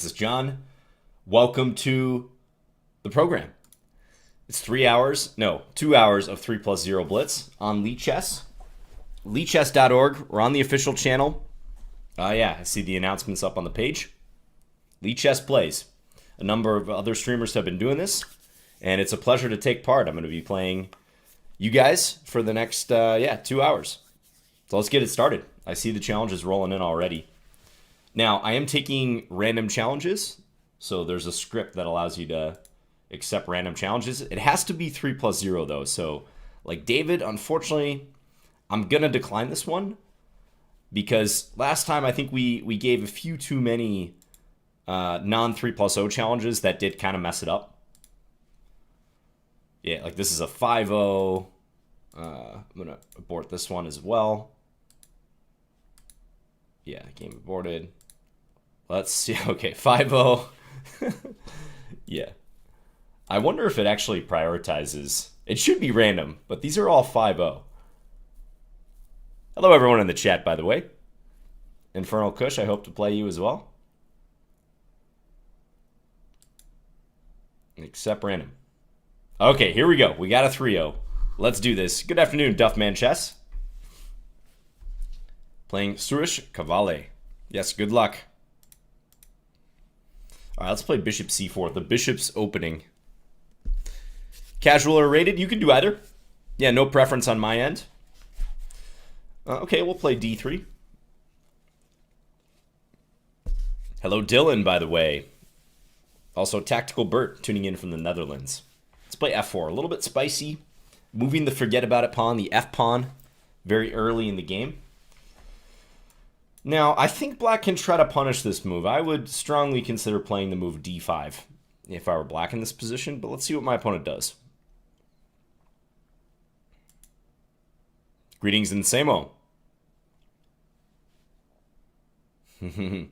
This is John. Welcome to the program. It's 2 hours of 3+0 Blitz on Lichess. Lichess.org. We're on the official channel. Yeah, I see the announcements up on the page. Lichess plays. A number of other streamers have been doing this, and it's a pleasure to take part. I'm going to be playing you guys for the next 2 hours. So let's get it started. I see the challenges rolling in already. Now, I am taking random challenges, so there's a script that allows you to accept random challenges. It has to be 3+0 though, so like David, unfortunately, I'm going to decline this one because last time I think we gave a few too many non-3+0 challenges that did kind of mess it up. Yeah, like this is a 5-0. I'm going to abort this one as well. Yeah, game aborted. Let's see. Okay, 5-0. Yeah. I wonder if it actually prioritizes. It should be random, but these are all 5-0. Hello, everyone in the chat, by the way. Infernal Kush, I hope to play you as well. Accept random. Okay, here we go. We got a 3-0. Let's do this. Good afternoon, Duffman Chess. Playing Surish Cavale. Yes, good luck. All right, let's play Bishop C4. The Bishop's opening. Casual or rated? You can do either. Yeah, no preference on my end. Okay, we'll play D3. Hello, Dylan, by the way. Also, Tactical Bert, tuning in from the Netherlands. Let's play F4. A little bit spicy. Moving the forget about it pawn, the F pawn, very early in the game. Now, I think black can try to punish this move. I would strongly consider playing the move d5 if I were black in this position, but let's see what my opponent does. Greetings in Samo. You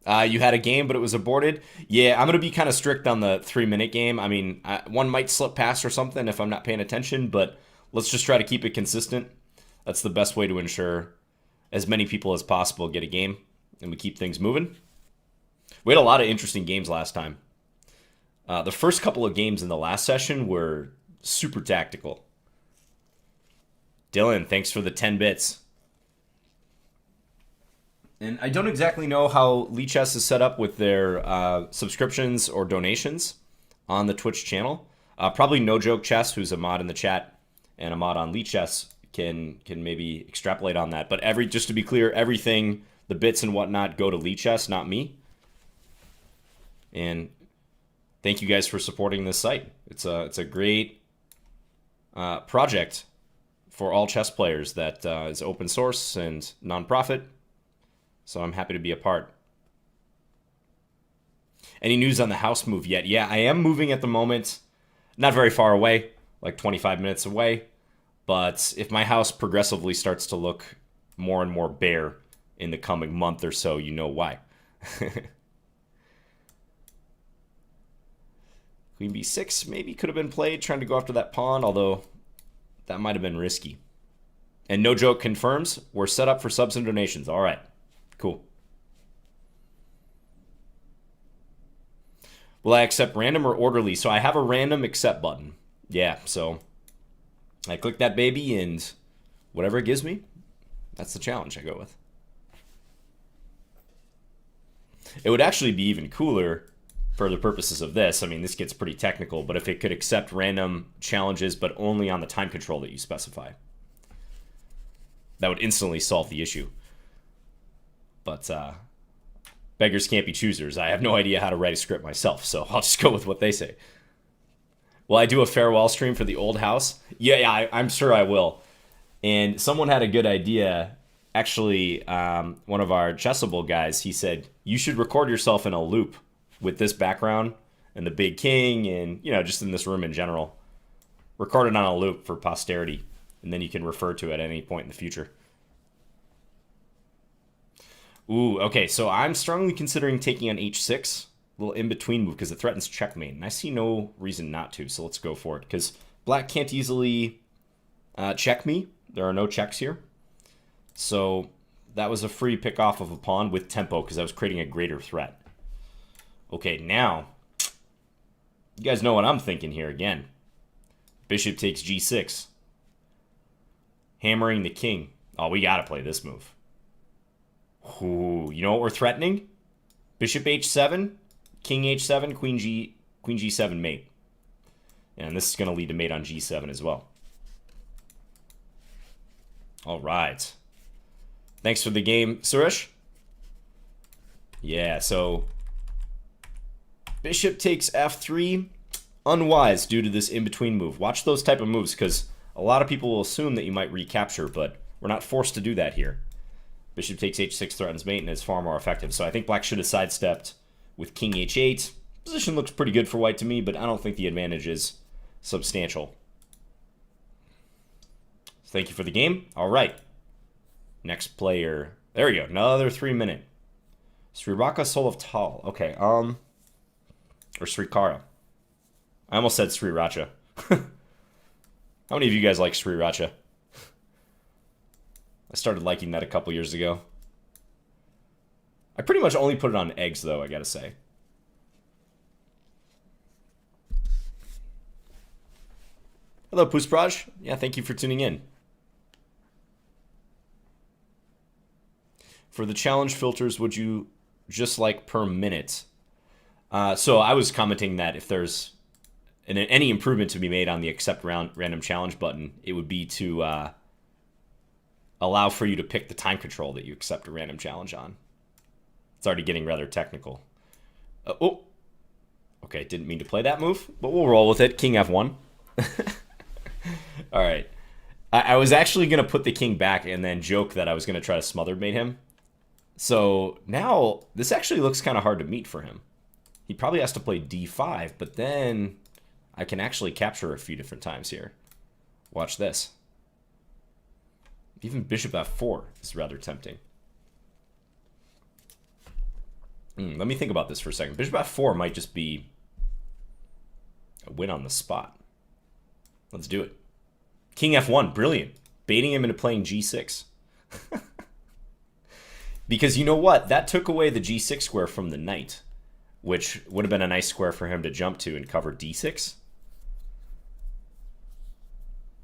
had a game, but it was aborted. Yeah, I'm going to be kind of strict on the 3-minute game. I mean, one might slip past or something if I'm not paying attention, but let's just try to keep it consistent. That's the best way to ensure as many people as possible get a game and we keep things moving. We had a lot of interesting games last time. The first couple of games in the last session were super tactical. Dylan, thanks for the 10 bits. And I don't exactly know how Lichess is set up with their subscriptions or donations on the Twitch channel. Probably No Joke Chess, who's a mod in the chat and a mod on Lichess, can maybe extrapolate on that. But just to be clear, everything, the bits and whatnot, go to Lichess, not me. And thank you guys for supporting this site. It's a great project for all chess players that is open source and nonprofit. So I'm happy to be a part. Any news on the house move yet? Yeah, I am moving at the moment. Not very far away, like 25 minutes away. But if my house progressively starts to look more and more bare in the coming month or so, you know why. Queen b6 maybe could have been played, trying to go after that pawn, although that might have been risky. And No Joke confirms, we're set up for subs and donations. All right, cool. Will I accept random or orderly? So I have a random accept button. Yeah, so I click that baby, and whatever it gives me, that's the challenge I go with. It would actually be even cooler for the purposes of this. I mean, this gets pretty technical, but if it could accept random challenges, but only on the time control that you specify, that would instantly solve the issue. But beggars can't be choosers. I have no idea how to write a script myself, so I'll just go with what they say. Will I do a farewell stream for the old house? Yeah, I'm sure I will. And someone had a good idea. Actually, one of our Chessable guys, he said, you should record yourself in a loop with this background and the big king and, you know, just in this room in general. Record it on a loop for posterity, and then you can refer to it at any point in the future. Ooh, okay, so I'm strongly considering taking on h6. Little in-between move because it threatens checkmate, and I see no reason not to, so let's go for it, because black can't easily check me. There are no checks here. So That was a free pick off of a pawn with tempo because I was creating a greater threat. Okay, now, you guys know what I'm thinking here again. Bishop takes g6. Hammering the king. Oh, we gotta play this move. Ooh, you know what we're threatening? Bishop h7, king h7, queen g7 mate. And this is going to lead to mate on g7 as well. All right. Thanks for the game, Suresh. Yeah, so bishop takes f3. Unwise due to this in-between move. Watch those type of moves because a lot of people will assume that you might recapture, but we're not forced to do that here. Bishop takes h6 threatens mate and is far more effective. So I think black should have sidestepped with king h8. Position looks pretty good for white to me, but I don't think the advantage is substantial. Thank you for the game. All right. Next player. There we go. Another 3-minute. Sriraka Solovtal. Okay. Or Srikara. I almost said Sriracha. How many of you guys like Sriracha? I started liking that a couple years ago. I pretty much only put it on eggs, though, I gotta say. Hello, Puspraj. Yeah, thank you for tuning in. For the challenge filters, would you just like per minute? So I was commenting that if there's any improvement to be made on the accept random challenge button, it would be to allow for you to pick the time control that you accept a random challenge on. It's already getting rather technical. Oh, okay, didn't mean to play that move, but we'll roll with it. King f1. All right. I was actually going to put the king back and then joke that I was going to try to smother mate him. So now this actually looks kind of hard to meet for him. He probably has to play d5, but then I can actually capture a few different times here. Watch this. Even bishop f4 is rather tempting. Let me think about this for a second. Bishop f4 might just be a win on the spot. Let's do it. King f1, brilliant. Baiting him into playing g6. Because you know what? That took away the g6 square from the knight, which would have been a nice square for him to jump to and cover d6.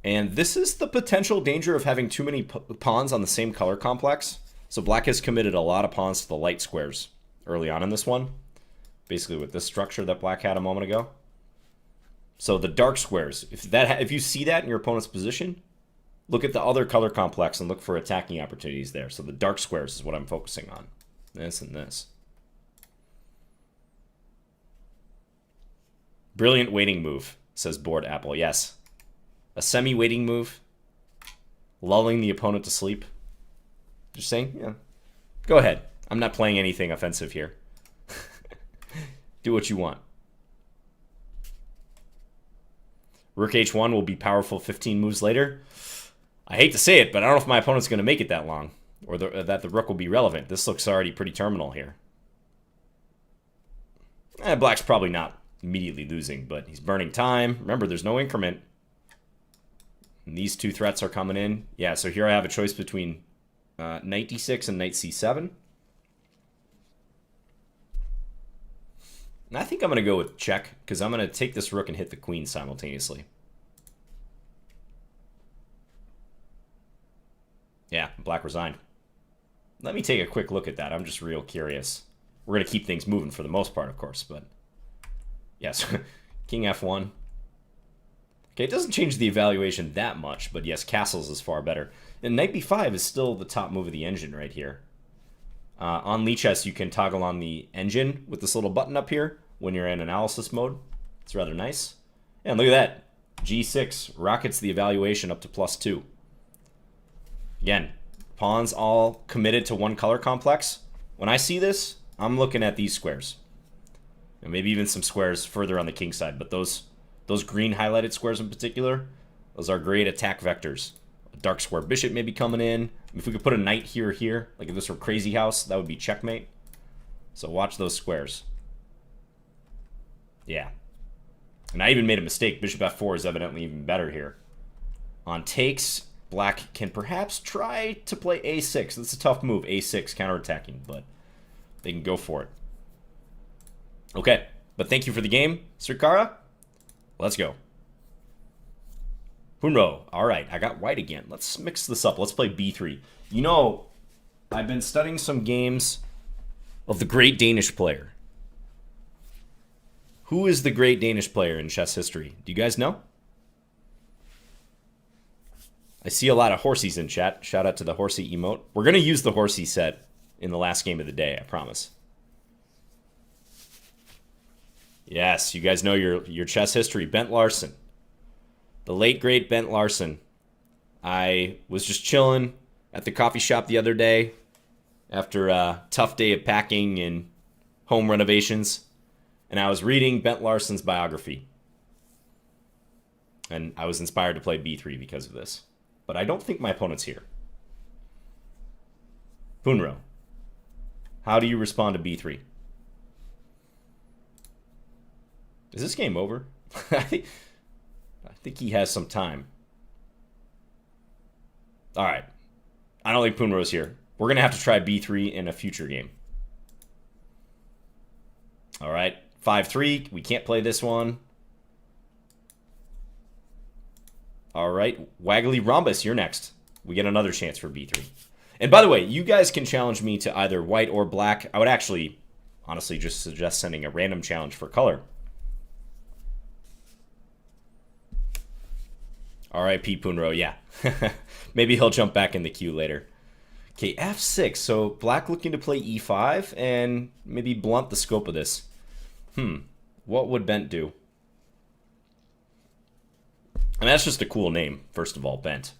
And this is the potential danger of having too many pawns on the same color complex. So black has committed a lot of pawns to the light squares early on in this one. Basically with this structure that black had a moment ago. So the dark squares, if you see that in your opponent's position, look at the other color complex and look for attacking opportunities there. So the dark squares is what I'm focusing on. This and this. Brilliant waiting move, says Bored Apple. Yes. A semi-waiting move. Lulling the opponent to sleep. Just saying, yeah. Go ahead. I'm not playing anything offensive here. Do what you want. Rook h1 will be powerful 15 moves later. I hate to say it, but I don't know if my opponent's going to make it that long. Or that the rook will be relevant. This looks already pretty terminal here. Black's probably not immediately losing, but he's burning time. Remember, there's no increment. And these two threats are coming in. Yeah, so here I have a choice between knight d6 and knight c7. And I think I'm going to go with check, because I'm going to take this rook and hit the queen simultaneously. Yeah, black resigned. Let me take a quick look at that. I'm just real curious. We're going to keep things moving for the most part, of course, but... Yes, king f1. Okay, it doesn't change the evaluation that much, but yes, castles is far better. And knight b5 is still the top move of the engine right here. On Lichess, you can toggle on the engine with this little button up here when you're in analysis mode. It's rather nice. And look at that. G6 rockets the evaluation up to +2. Again, pawns all committed to one color complex. When I see this, I'm looking at these squares. And maybe even some squares further on the king side. But those green highlighted squares in particular, those are great attack vectors. A dark square bishop may be coming in. If we could put a knight here or here, like if this were Crazy House, that would be checkmate. So watch those squares. Yeah. And I even made a mistake. Bishop f4 is evidently even better here. On takes, black can perhaps try to play a6. That's a tough move, a6, counterattacking, but they can go for it. Okay, but thank you for the game, Srikara. Let's go. Punro. All right, I got white again. Let's mix this up. Let's play b3. You know, I've been studying some games of the great Danish player. Who is the great Danish player in chess history? Do you guys know? I see a lot of horsies in chat. Shout out to the horsey emote. We're going to use the horsey set in the last game of the day, I promise. Yes, you guys know your chess history. Bent Larsen. The late, great Bent Larsen. I was just chilling at the coffee shop the other day after a tough day of packing and home renovations, and I was reading Bent Larsen's biography. And I was inspired to play b3 because of this. But I don't think my opponent's here. Punro. How do you respond to b3? Is this game over? I think he has some time. All right. I don't think Punro's here. We're going to have to try b3 in a future game. All right. 5-3. We can't play this one. All right. Waggly Rhombus, you're next. We get another chance for b3. And by the way, you guys can challenge me to either white or black. I would actually, honestly, just suggest sending a random challenge for color. R.I.P. Punro, yeah. Maybe he'll jump back in the queue later. Okay, f6. So black looking to play e5 and maybe blunt the scope of this. What would Bent do? And that's just a cool name, first of all, Bent.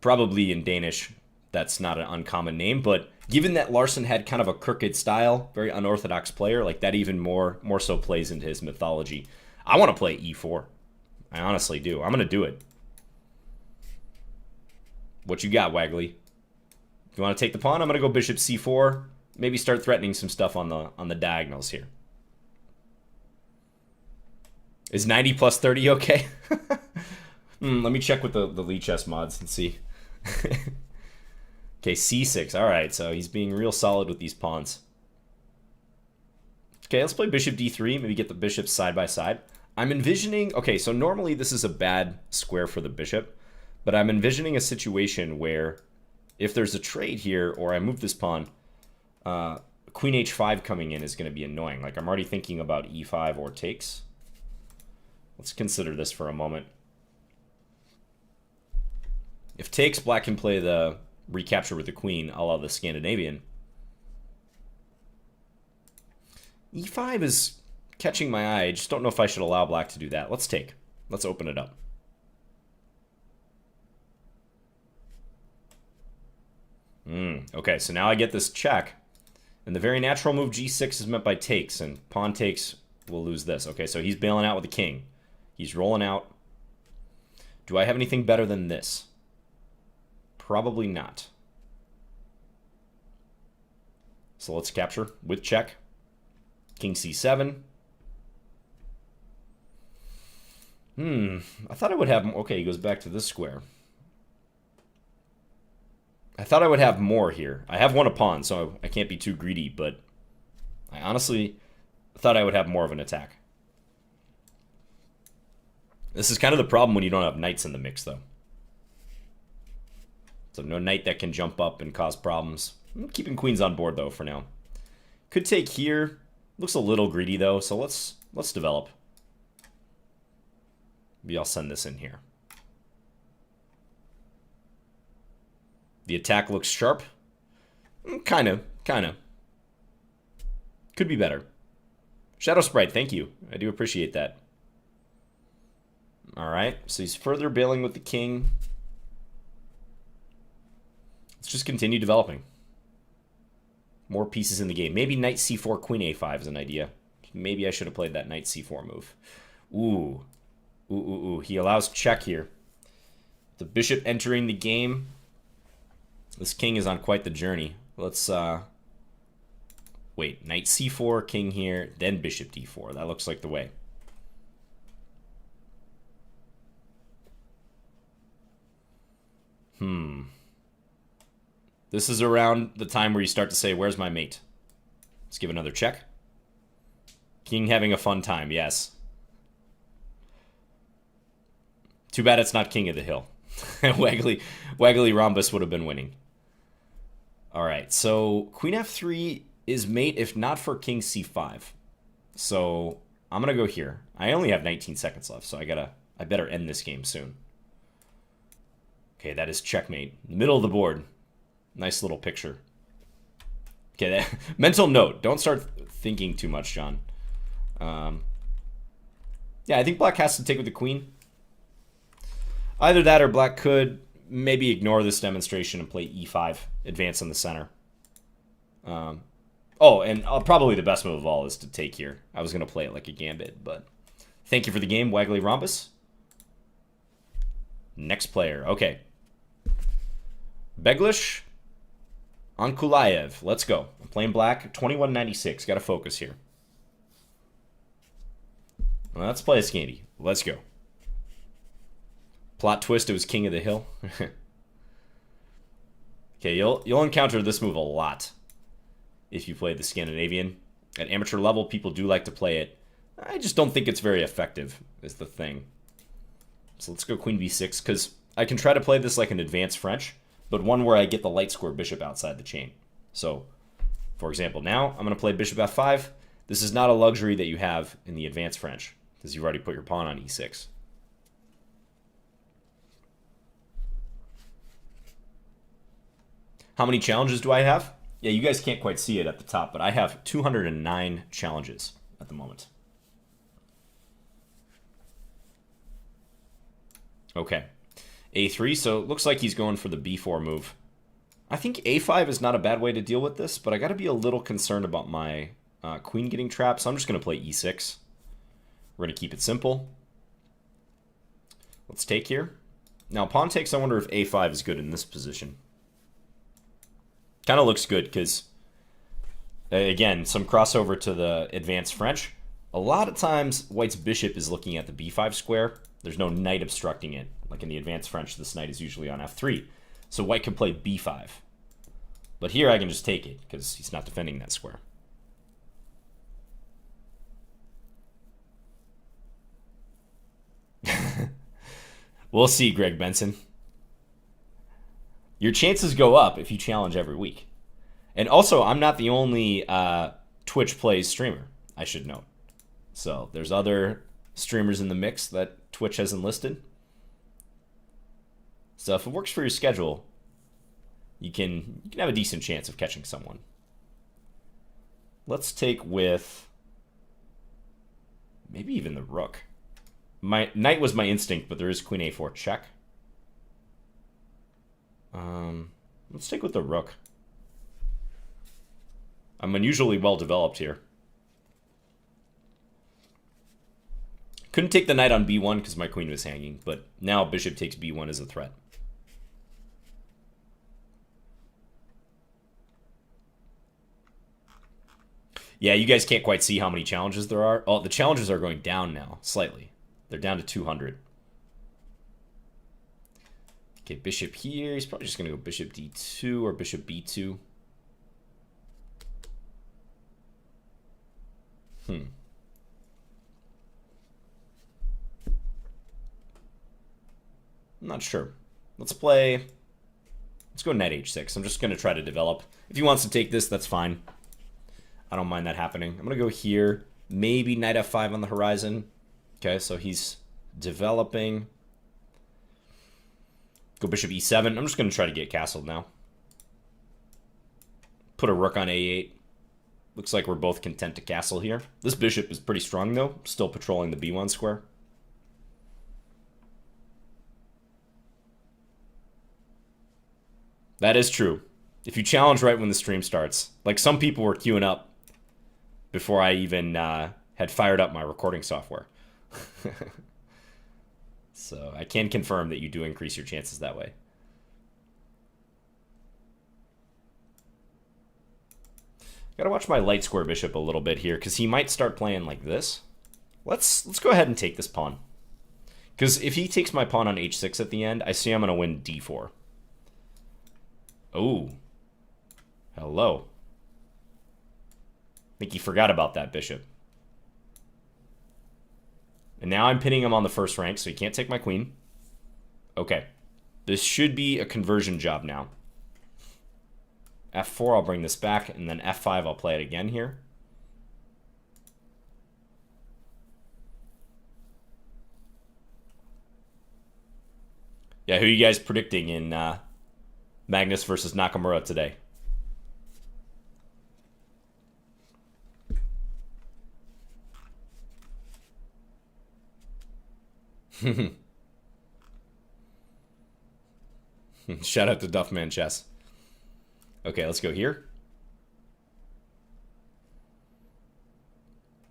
Probably in Danish, that's not an uncommon name, but given that Larsen had kind of a crooked style, very unorthodox player, like that even more so plays into his mythology. I want to play e4. I honestly do. I'm going to do it. What you got, Waggly? If you want to take the pawn, I'm going to go bishop c4. Maybe start threatening some stuff on the diagonals here. Is 90 plus 30 okay? Let me check with the Lichess mods and see. Okay, c6. All right, so he's being real solid with these pawns. Okay, let's play bishop d3. Maybe get the bishops side by side. I'm envisioning... Okay, so normally this is a bad square for the bishop, but I'm envisioning a situation where if there's a trade here or I move this pawn, queen h5 coming in is going to be annoying. Like, I'm already thinking about e5 or takes. Let's consider this for a moment. If takes, black can play the recapture with the queen, a la the Scandinavian. e5 is catching my eye. I just don't know if I should allow black to do that. Let's take. Let's open it up. Okay, so now I get this check. And the very natural move g6 is met by takes, and pawn takes will lose this. Okay, so he's bailing out with the king. He's rolling out. Do I have anything better than this? Probably not. So let's capture with check. King c7. I thought I would have... Okay, he goes back to this square. I thought I would have more here. I have won a pawn, so I can't be too greedy, but I honestly thought I would have more of an attack. This is kind of the problem when you don't have knights in the mix, though. So no knight that can jump up and cause problems. I'm keeping queens on board, though, for now. Could take here. Looks a little greedy, though, so let's develop. Maybe I'll send this in here. The attack looks sharp. Kind of. Could be better. Shadow Sprite, thank you. I do appreciate that. Alright, so he's further bailing with the king. Let's just continue developing. More pieces in the game. Maybe knight c4, queen a5 is an idea. Maybe I should have played that knight c4 move. Ooh. He allows check here. The bishop entering the game. This king is on quite the journey. Let's, wait, knight c4, king here, then bishop d4. That looks like the way. This is around the time where you start to say, where's my mate? Let's give another check. King having a fun time, yes. Too bad it's not King of the Hill. Waggly Rhombus would have been winning. All right, so Queen F3 is mate if not for King C5. So I'm going to go here. I only have 19 seconds left, so I better end this game soon. Okay, that is checkmate. Middle of the board. Nice little picture. Okay, mental note. Don't start thinking too much, John. Yeah, I think black has to take with the queen. Either that or black could maybe ignore this demonstration and play e5, advance in the center. Oh, and probably the best move of all is to take here. I was going to play it like a gambit, but thank you for the game, Waggly Rhombus. Next player. Okay. Beglish on Kulaev. Let's go. I'm playing black. 21.96. Got to focus here. Well, let's play a Scandi. Let's go. Plot twist, it was King of the Hill. Okay, you'll encounter this move a lot if you play the Scandinavian. At amateur level, people do like to play it. I just don't think it's very effective, is the thing. So let's go Queen B6, because I can try to play this like an advanced French, but one where I get the light square bishop outside the chain. So, for example, now I'm going to play bishop F5. This is not a luxury that you have in the advanced French, because you've already put your pawn on E6. How many challenges do I have? Yeah, you guys can't quite see it at the top, but I have 209 challenges at the moment. Okay. A3, so it looks like he's going for the B4 move. I think A5 is not a bad way to deal with this, but I got to be a little concerned about my queen getting trapped, so I'm just going to play E6. We're going to keep it simple. Let's take here. Now, pawn takes, I wonder if A5 is good in this position. Kind of looks good because, again, some crossover to the advanced French. A lot of times, white's bishop is looking at the B5 square. There's no knight obstructing it. Like in the advanced French, this knight is usually on F3. So white can play B5. But here I can just take it because he's not defending that square. We'll see, Greg Benson. Your chances go up if you challenge every week. And also, I'm not the only Twitch Plays streamer, I should note. So there's other streamers in the mix that Twitch has enlisted. So if it works for your schedule, you can have a decent chance of catching someone. Let's take with maybe even the rook. My knight was my instinct, but there is queen a4 check. Let's take with the rook. I'm unusually well developed here. Couldn't take the knight on b1 because my queen was hanging, but now bishop takes b1 as a threat. Yeah, you guys can't quite see how many challenges there are. Oh, the challenges are going down now, slightly. They're down to 200. Okay, bishop here. He's probably just going to go bishop d2 or bishop b2. I'm not sure. Let's go knight h6. I'm just going to try to develop. If he wants to take this, that's fine. I don't mind that happening. I'm going to go here. Maybe knight f5 on the horizon. Okay, so he's developing. Go bishop e7. I'm just going to try to get castled now. Put a rook on a8. Looks like we're both content to castle here. This bishop is pretty strong, though. Still patrolling the b1 square. That is true. If you challenge right when the stream starts, like some people were queuing up before I even had fired up my recording software. So I can confirm that you do increase your chances that way. Gotta watch my light square bishop a little bit here because he might start playing like this. Let's go ahead and take this pawn. Because if he takes my pawn on h6 at the end, I see I'm going to win d4. Oh. Hello. I think he forgot about that bishop. And now I'm pinning him on the first rank, so he can't take my queen. Okay. This should be a conversion job now. F4, I'll bring this back, and then F5, I'll play it again here. Yeah, who are you guys predicting in Magnus versus Nakamura today? Shout out to Duffman Chess. Okay, let's go here.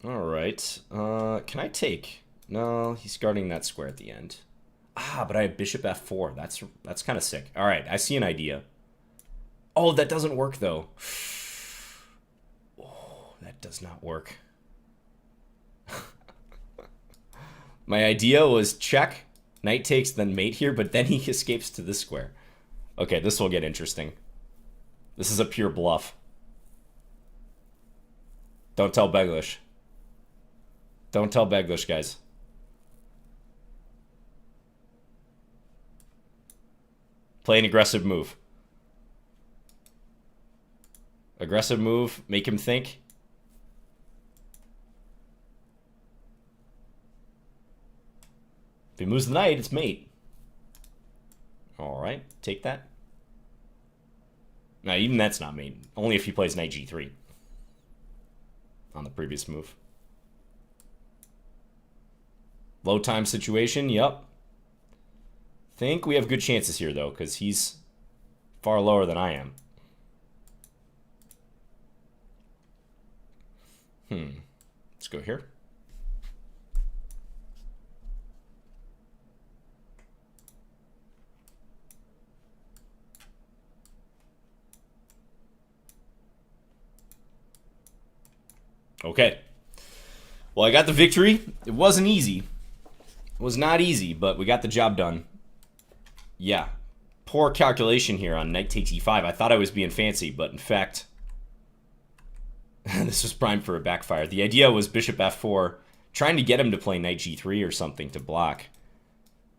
All right. Can I take? No, he's guarding that square at the end. Ah, but I have bishop f4. That's kind of sick. All right, I see an idea. Oh, that doesn't work, though. Oh, that does not work. My idea was check, knight takes, then mate here, but then he escapes to this square. Okay, this will get interesting. This is a pure bluff. Don't tell Beglish. Don't tell Beglish, guys. Play an aggressive move. Aggressive move, make him think. If he moves the knight, it's mate. Alright, take that. Now, even that's not mate. Only if he plays knight g3. On the previous move. Low time situation, yep. Think we have good chances here, though, because he's far lower than I am. Let's go here. Okay. Well, I got the victory. It wasn't easy. It was not easy, but we got the job done. Yeah. Poor calculation here on knight takes e5. I thought I was being fancy, but in fact, this was primed for a backfire. The idea was bishop f4, trying to get him to play knight g3 or something to block.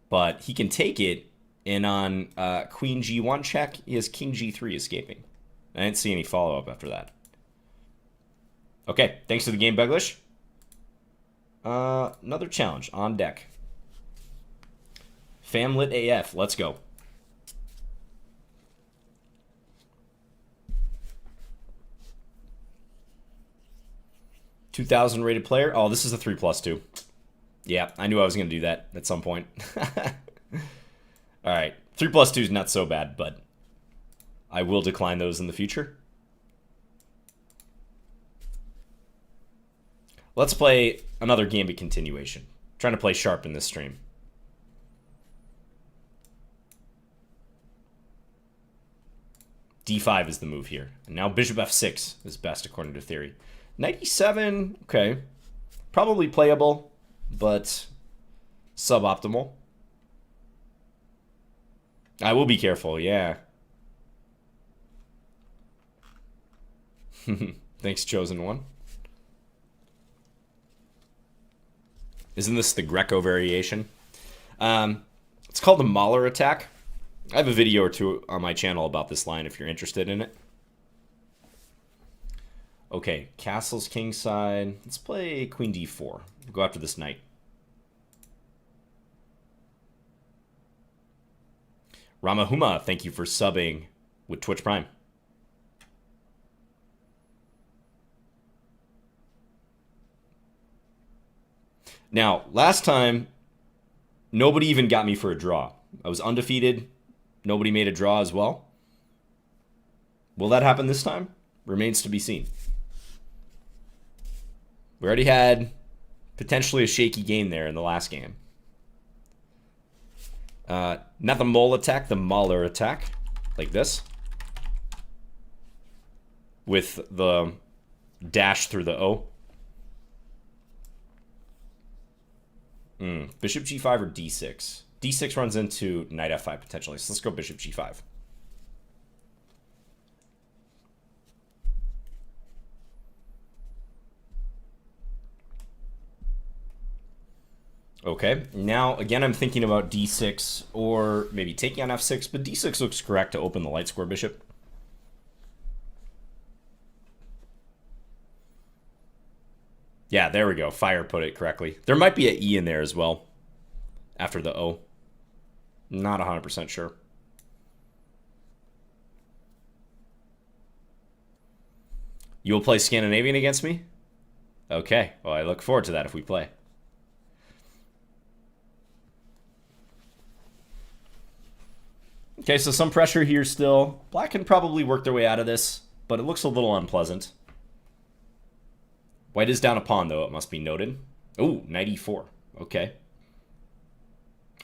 But he can take it, and on queen g1 check, he has king g3 escaping. I didn't see any follow-up after that. Okay, thanks for the game, Beglish. Another challenge on deck. Famlit AF, let's go. $2,000 rated player. Oh, this is a 3+2. Yeah, I knew I was going to do that at some point. All right, 3+2 is not so bad, but I will decline those in the future. Let's play another Gambit continuation. I'm trying to play sharp in this stream. D5 is the move here. And now bishop f6 is best according to theory. Knight e7, okay. Probably playable, but suboptimal. I will be careful, yeah. Thanks, Chosen One. Isn't this the Greco variation? It's called the Mahler attack. I have a video or two on my channel about this line if you're interested in it. Okay, castle's kingside. Let's play queen d4. We'll go after this knight. Ramahuma, thank you for subbing with Twitch Prime. Now, last time, nobody even got me for a draw. I was undefeated. Nobody made a draw as well. Will that happen this time? Remains to be seen. We already had potentially a shaky game there in the last game. Not the mole attack, the Mahler attack. Like this. With the dash through the O. Bishop g5 or d6? D6 runs into knight f5 potentially, so let's go bishop g5. Okay, now again I'm thinking about d6 or maybe taking on f6, but d6 looks correct to open the light square bishop. Yeah, there we go. Fire put it correctly. There might be an E in there as well after the O. Not 100% sure. You will play Scandinavian against me? Okay, well, I look forward to that if we play. Okay, so some pressure here still. Black can probably work their way out of this, but it looks a little unpleasant. White is down a pawn, though, it must be noted. Ooh, knight e4. Okay.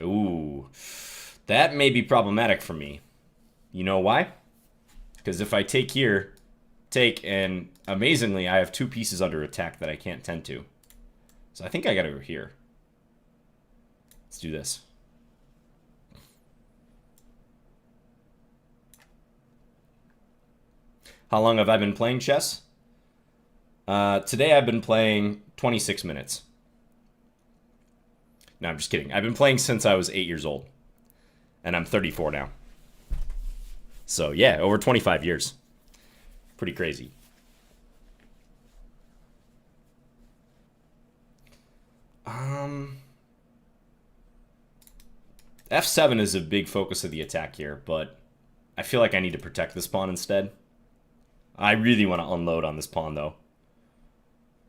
Ooh, that may be problematic for me. You know why? Because if I take here, and amazingly, I have 2 pieces under attack that I can't tend to. So I think I gotta go here. Let's do this. How long have I been playing chess? Today I've been playing 26 minutes. No, I'm just kidding. I've been playing since I was 8 years old. And I'm 34 now. So yeah, over 25 years. Pretty crazy. F7 is a big focus of the attack here, but I feel like I need to protect this pawn instead. I really want to unload on this pawn, though.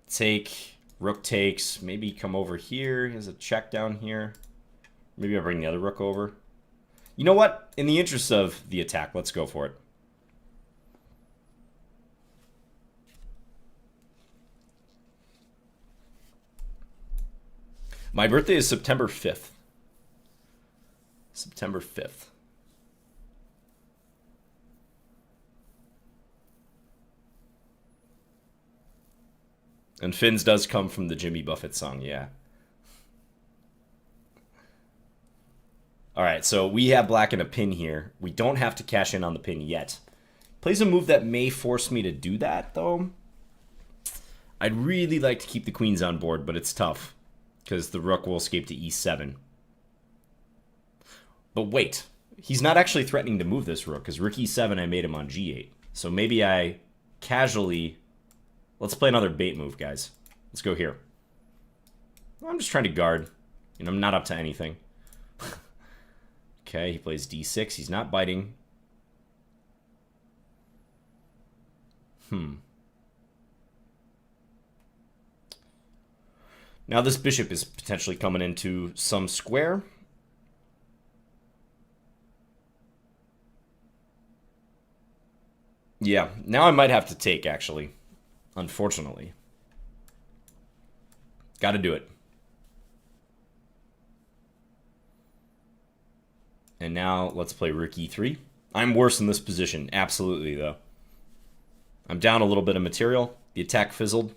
Take, rook takes, maybe come over here. He has a check down here. Maybe I'll bring the other rook over. You know what? In the interest of the attack, let's go for it. My birthday is September 5th. September 5th. And Finn's does come from the Jimmy Buffett song, yeah. Alright, so we have black in a pin here. We don't have to cash in on the pin yet. Plays a move that may force me to do that, though. I'd really like to keep the queens on board, but it's tough. Because the rook will escape to e7. But wait, he's not actually threatening to move this rook, because rook e7 I made him on g8. So maybe I casually... Let's play another bait move, guys. Let's go here. I'm just trying to guard. You know, I'm not up to anything. Okay, he plays d6. He's not biting. Now this bishop is potentially coming into some square. Yeah, now I might have to take, actually. Unfortunately. Gotta do it. And now let's play rook e3. I'm worse in this position, absolutely, though. I'm down a little bit of material. The attack fizzled.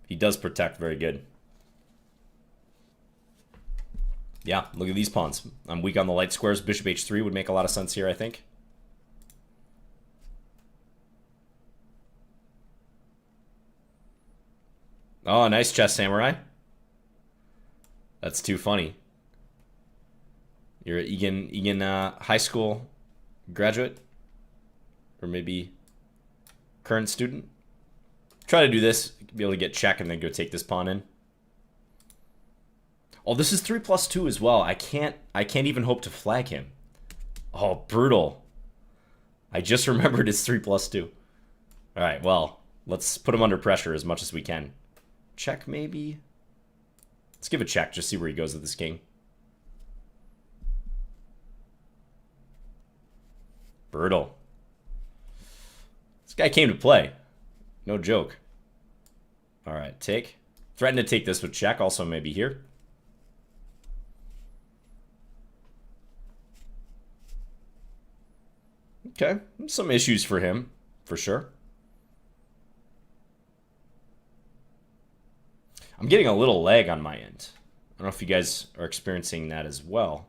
He does protect very good. Yeah, look at these pawns. I'm weak on the light squares. Bishop h3 would make a lot of sense here, I think. Oh, nice chess, samurai. That's too funny. You're an Egan high school graduate? Or maybe current student? Try to do this. Be able to get check and then go take this pawn in. Oh, this is 3+2 as well. I can't even hope to flag him. Oh, brutal. I just remembered it's 3+2. Alright, well, let's put him under pressure as much as we can. Check, maybe? Let's give a check, just see where he goes with this king. Brutal. This guy came to play. No joke. Alright, take. Threaten to take this with check, also maybe here. Okay, some issues for him, for sure. I'm getting a little lag on my end. I don't know if you guys are experiencing that as well.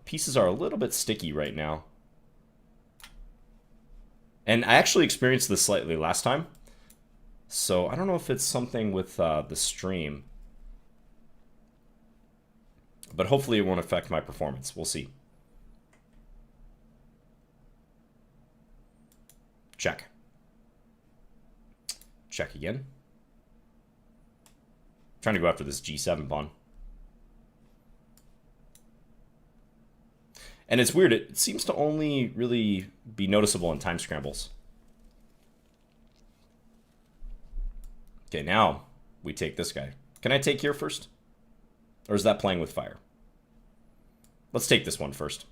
Pieces are a little bit sticky right now. And I actually experienced this slightly last time. So I don't know if it's something with the stream. But hopefully it won't affect my performance. We'll see. Check. Check again. Trying to go after this G7 pawn. And it's weird, it seems to only really be noticeable in time scrambles. Okay, now we take this guy. Can I take here first? Or is that playing with fire? Let's take this one first.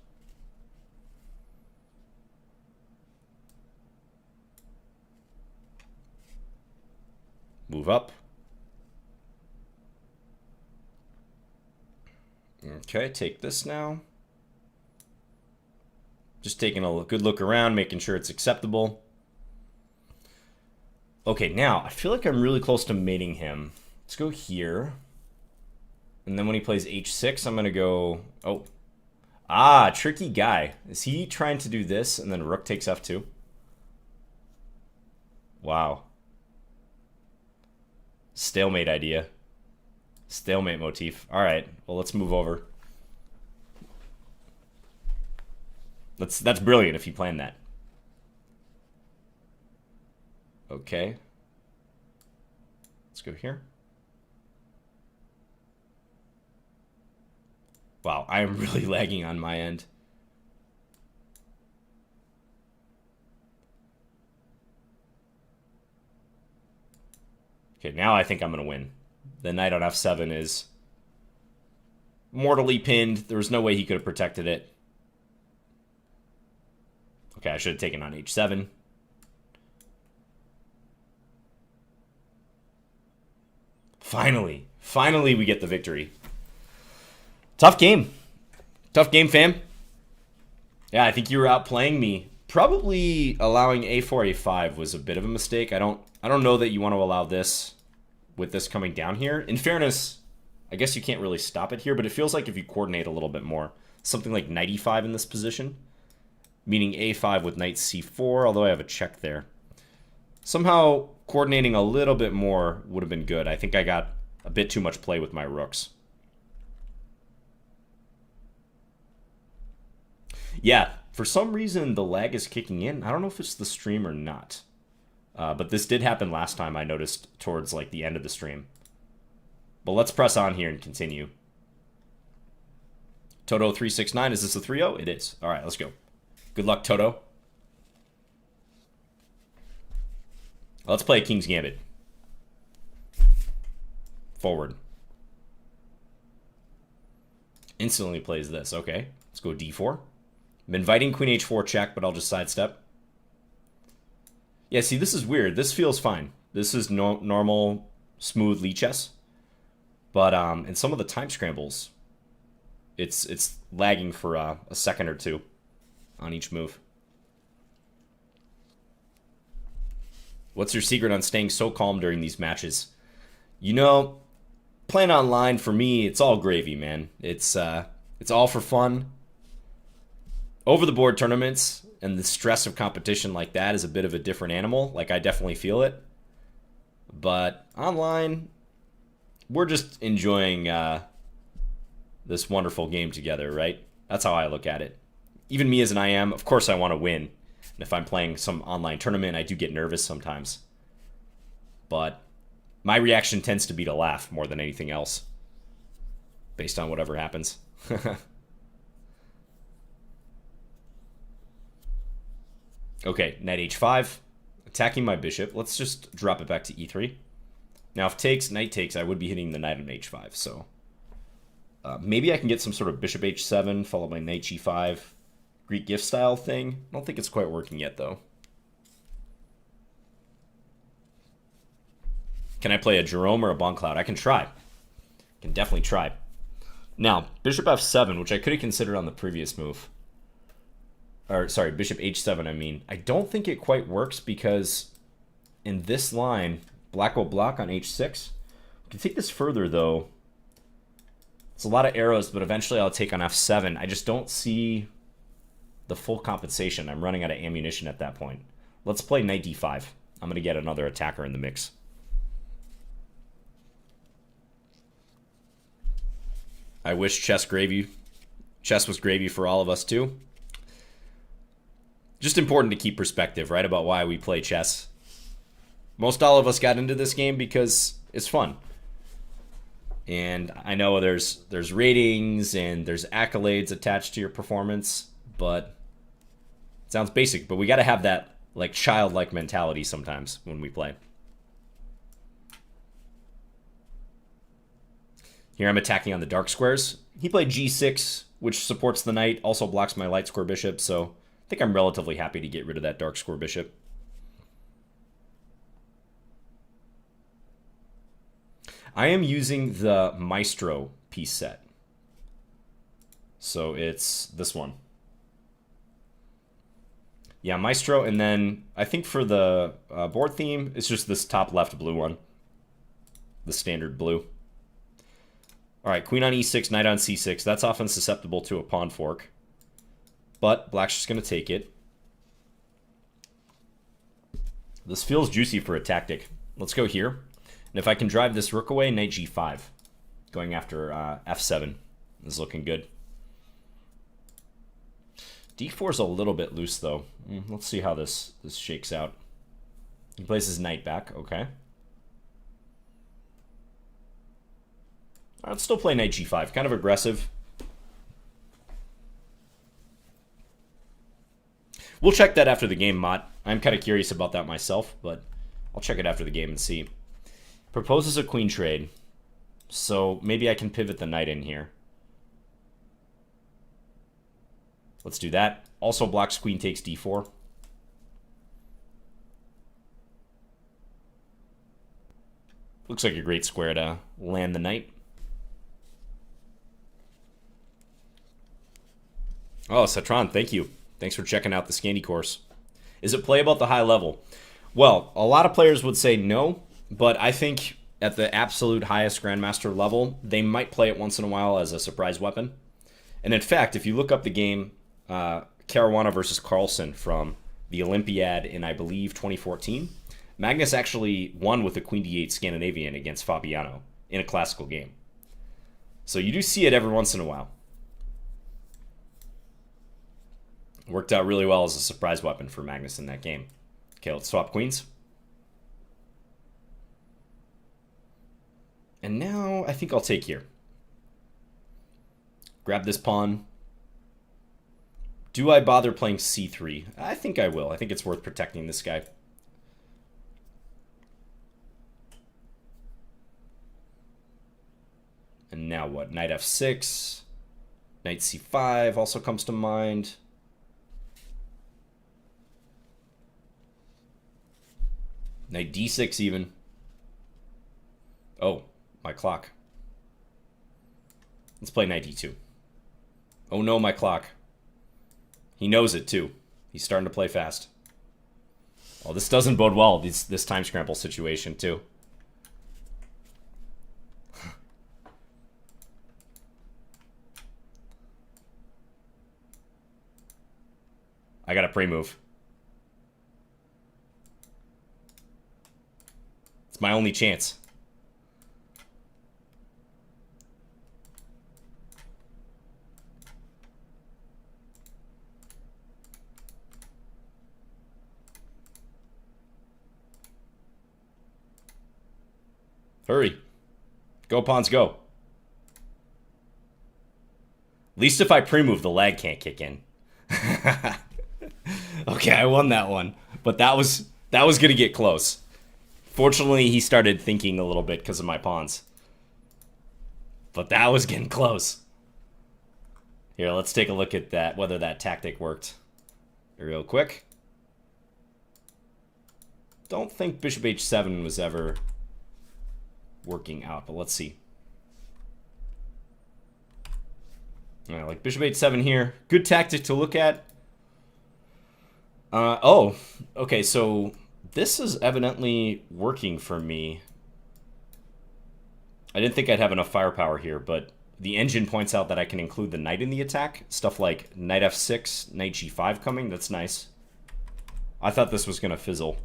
Move up. Okay, take this now. Just taking a good look around, making sure it's acceptable. Okay, now, I feel like I'm really close to mating him. Let's go here. And then when he plays h6, I'm going to go... Oh. Ah, tricky guy. Is he trying to do this and then rook takes f2? Wow. Stalemate idea. Stalemate motif. All right, well, let's move over. That's brilliant if you planned that. Okay. Let's go here. Wow, I am really lagging on my end. Okay, now I think I'm going to win. The knight on f7 is mortally pinned. There was no way he could have protected it. Okay, I should have taken on h7. Finally we get the victory. Tough game. Tough game, fam. Yeah, I think you were outplaying me. Probably allowing a4, a5 was a bit of a mistake. I don't know that you want to allow this with this coming down here. In fairness, I guess you can't really stop it here, but it feels like if you coordinate a little bit more, something like knight e5 in this position, meaning a5 with knight c4, although I have a check there. Somehow coordinating a little bit more would have been good. I think I got a bit too much play with my rooks. Yeah, for some reason the lag is kicking in. I don't know if it's the stream or not. But this did happen last time, I noticed, towards like the end of the stream. But let's press on here and continue. Toto 369, is this a 3-0? It is. All right, let's go. Good luck, Toto. Let's play a King's Gambit. Forward. Instantly plays this. Okay, let's go d4. I'm inviting queen h4 check, but I'll just sidestep. Yeah, see, this is weird. This feels fine. This is normal, smooth Lichess. But in some of the time scrambles, it's lagging for a second or two on each move. What's your secret on staying so calm during these matches? You know, playing online, for me, it's all gravy, man. It's all for fun. Over-the-board tournaments and the stress of competition like that is a bit of a different animal. Like, I definitely feel it. But online, we're just enjoying this wonderful game together, right? That's how I look at it. Even me as an IM, of course I want to win. And if I'm playing some online tournament, I do get nervous sometimes. But my reaction tends to be to laugh more than anything else, based on whatever happens. Okay, knight h5, attacking my bishop. Let's just drop it back to e3. Now, if takes, knight takes, I would be hitting the knight on h5, so maybe I can get some sort of bishop h7, followed by knight g5, Greek gift style thing. I don't think it's quite working yet, though. Can I play a Jerome or a Boncloud? I can try. Can definitely try. Now, bishop f7, which I could have considered on the previous move. Or, sorry, bishop h7, I mean. I don't think it quite works because in this line, black will block on h6. We can take this further, though. It's a lot of arrows, but eventually I'll take on f7. I just don't see the full compensation. I'm running out of ammunition at that point. Let's play knight d5. I'm going to get another attacker in the mix. I wish chess was gravy for all of us too. Just important to keep perspective, right, about why we play chess. Most all of us got into this game because it's fun. And I know there's ratings and there's accolades attached to your performance, but it sounds basic, but we got to have that like childlike mentality sometimes when we play. Here I'm attacking on the dark squares. He played g6, which supports the knight, also blocks my light square bishop, so I think I'm relatively happy to get rid of that dark square bishop. I am using the Maestro piece set. So it's this one. Yeah, Maestro, and then I think for the board theme, it's just this top left blue one. The standard blue. All right, queen on e6, knight on c6. That's often susceptible to a pawn fork. But black's just going to take it. This feels juicy for a tactic. Let's go here. And if I can drive this rook away, knight g5. Going after f7 is looking good. d4 is a little bit loose, though. Let's see how this shakes out. He plays his knight back. Okay. Let's still play knight g5. Kind of aggressive. We'll check that after the game, Mott. I'm kind of curious about that myself, but I'll check it after the game and see. Proposes a queen trade, so maybe I can pivot the knight in here. Let's do that. Also blocks queen takes d4. Looks like a great square to land the knight. Oh, Satran, thank you. Thanks for checking out the Scandi course. Is it playable at the high level? Well, a lot of players would say no, but I think at the absolute highest Grandmaster level, they might play it once in a while as a surprise weapon. And in fact, if you look up the game Caruana versus Carlsen from the Olympiad in, I believe, 2014, Magnus actually won with a queen d8 Scandinavian against Fabiano in a classical game. So you do see it every once in a while. Worked out really well as a surprise weapon for Magnus in that game. Okay, let's swap queens. And now I think I'll take here. Grab this pawn. Do I bother playing c3? I think I will. I think it's worth protecting this guy. And now what? Knight f6. Knight c5 also comes to mind. Knight d6 even. Oh, my clock. Let's play knight d2. Oh no, my clock. He knows it too. He's starting to play fast. Oh, this doesn't bode well, this time scramble situation too. I got a pre-move. It's my only chance. Hurry. Go, pawns, go. At least if I pre-move, the lag can't kick in. Okay, I won that one. But that was going to get close. Fortunately, he started thinking a little bit because of my pawns. But that was getting close. Here, let's take a look at that, whether that tactic worked real quick. Don't think bishop h7 was ever working out, but let's see. All right, like bishop h7 here. Good tactic to look at. Oh, okay, so this is evidently working for me. I didn't think I'd have enough firepower here, but the engine points out that I can include the knight in the attack. Stuff like knight f6, knight g5 coming. That's nice. I thought this was going to fizzle.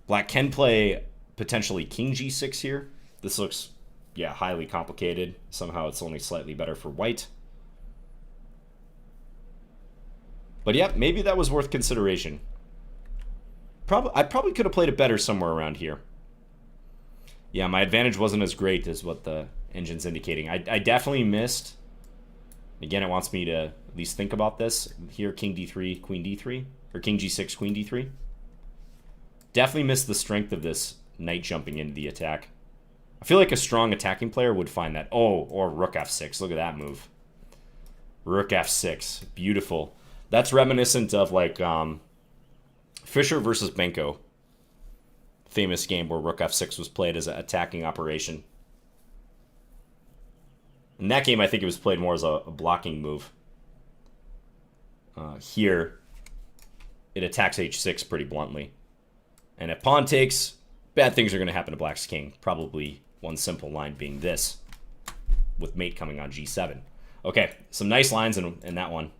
Black can play potentially king g6 here. This looks yeah, highly complicated. Somehow it's only slightly better for white. But yeah, maybe that was worth consideration. I probably could have played it better somewhere around here. Yeah, my advantage wasn't as great as what the engine's indicating. I definitely missed. Again, it wants me to at least think about this. Here, king d3, queen d3. Or king g6, queen d3. Definitely missed the strength of this knight jumping into the attack. I feel like a strong attacking player would find that. Oh, or rook f6. Look at that move. Rook f6. Beautiful. That's reminiscent of like Fischer versus Benko. Famous game where rook f6 was played as an attacking operation. In that game, I think it was played more as a blocking move. Here, it attacks h6 pretty bluntly. And if pawn takes, bad things are going to happen to black's king. Probably one simple line being this, with mate coming on g7. Okay, some nice lines in that one.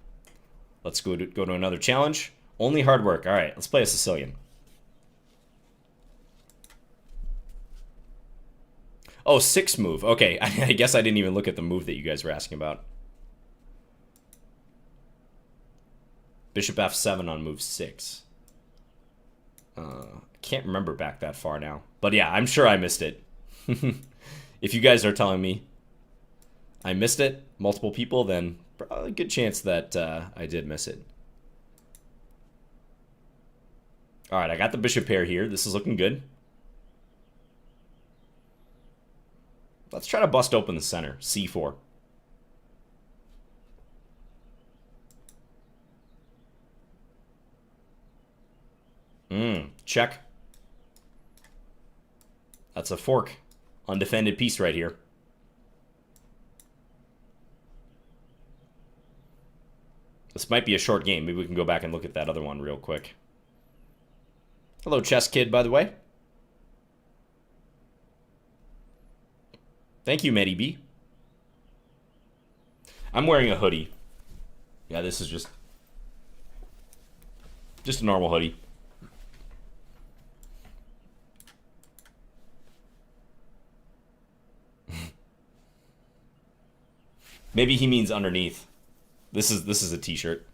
Let's go to another challenge. Only hard work. All right, let's play a Sicilian. Oh, 6 move. Okay, I guess I didn't even look at the move that you guys were asking about. Bishop f7 on move 6. I can't remember back that far now. But yeah, I'm sure I missed it. If you guys are telling me I missed it, multiple people, then probably a good chance that I did miss it. All right, I got the bishop pair here. This is looking good. Let's try to bust open the center. c4. Check. That's a fork. Undefended piece right here. This might be a short game. Maybe we can go back and look at that other one real quick. Hello, chess kid, by the way. Thank you, Medi B. I'm wearing a hoodie. Yeah, this is just a normal hoodie. Maybe he means underneath. This is a t-shirt.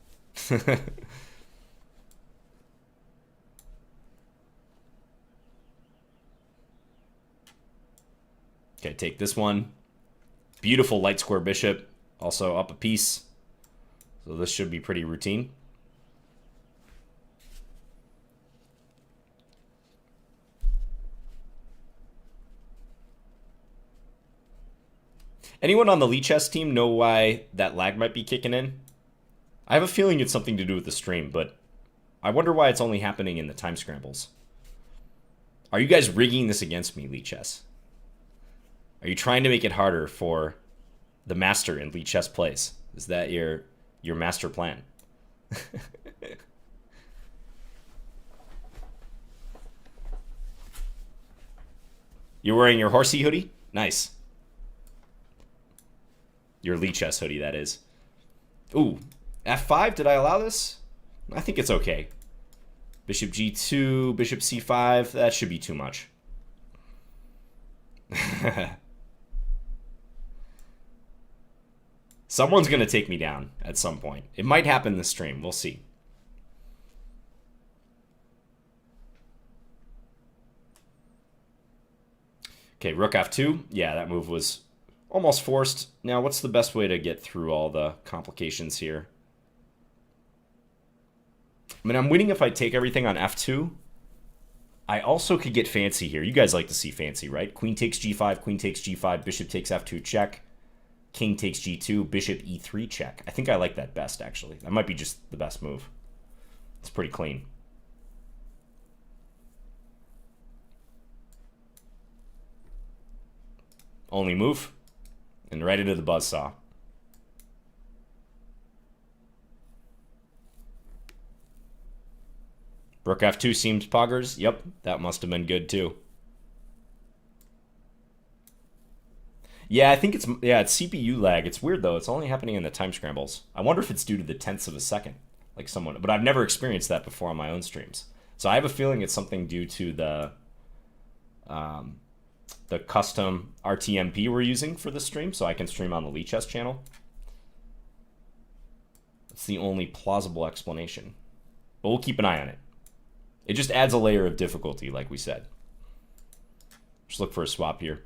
Okay, take this one. Beautiful light square bishop. Also up a piece. So this should be pretty routine. Anyone on the Lichess team know why that lag might be kicking in? I have a feeling it's something to do with the stream, but I wonder why it's only happening in the time scrambles. Are you guys rigging this against me, Lichess? Are you trying to make it harder for the master in Lichess plays? Is that your master plan? You're wearing your horsey hoodie? Nice. Your Lichess hoodie, that is. Ooh, f5, did I allow this? I think it's okay. Bishop g2, bishop c5, that should be too much. Someone's going to take me down at some point. It might happen this stream, we'll see. Okay, rook f2. Yeah, that move was almost forced. Now, what's the best way to get through all the complications here? I mean, I'm winning if I take everything on f2. I also could get fancy here. You guys like to see fancy, right? Queen takes g5, queen takes g5, bishop takes f2, check. King takes g2, bishop e3, check. I think I like that best, actually. That might be just the best move. It's pretty clean. Only move. And right into the buzzsaw. Rook f2 seems poggers. Yep, that must have been good too. Yeah, I think it's CPU lag. It's weird though. It's only happening in the time scrambles. I wonder if it's due to the tenths of a second, like someone. But I've never experienced that before on my own streams. So I have a feeling it's something due to the the custom RTMP we're using for this stream, so I can stream on the Lichess channel. That's the only plausible explanation. But we'll keep an eye on it. It just adds a layer of difficulty, like we said. Just look for a swap here.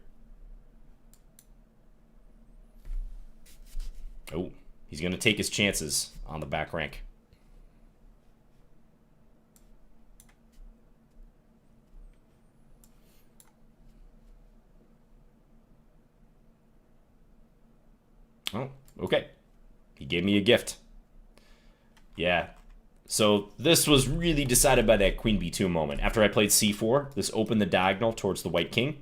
Oh, he's going to take his chances on the back rank. Oh, okay. He gave me a gift. Yeah. So this was really decided by that queen b2 moment. After I played c4, this opened the diagonal towards the white king.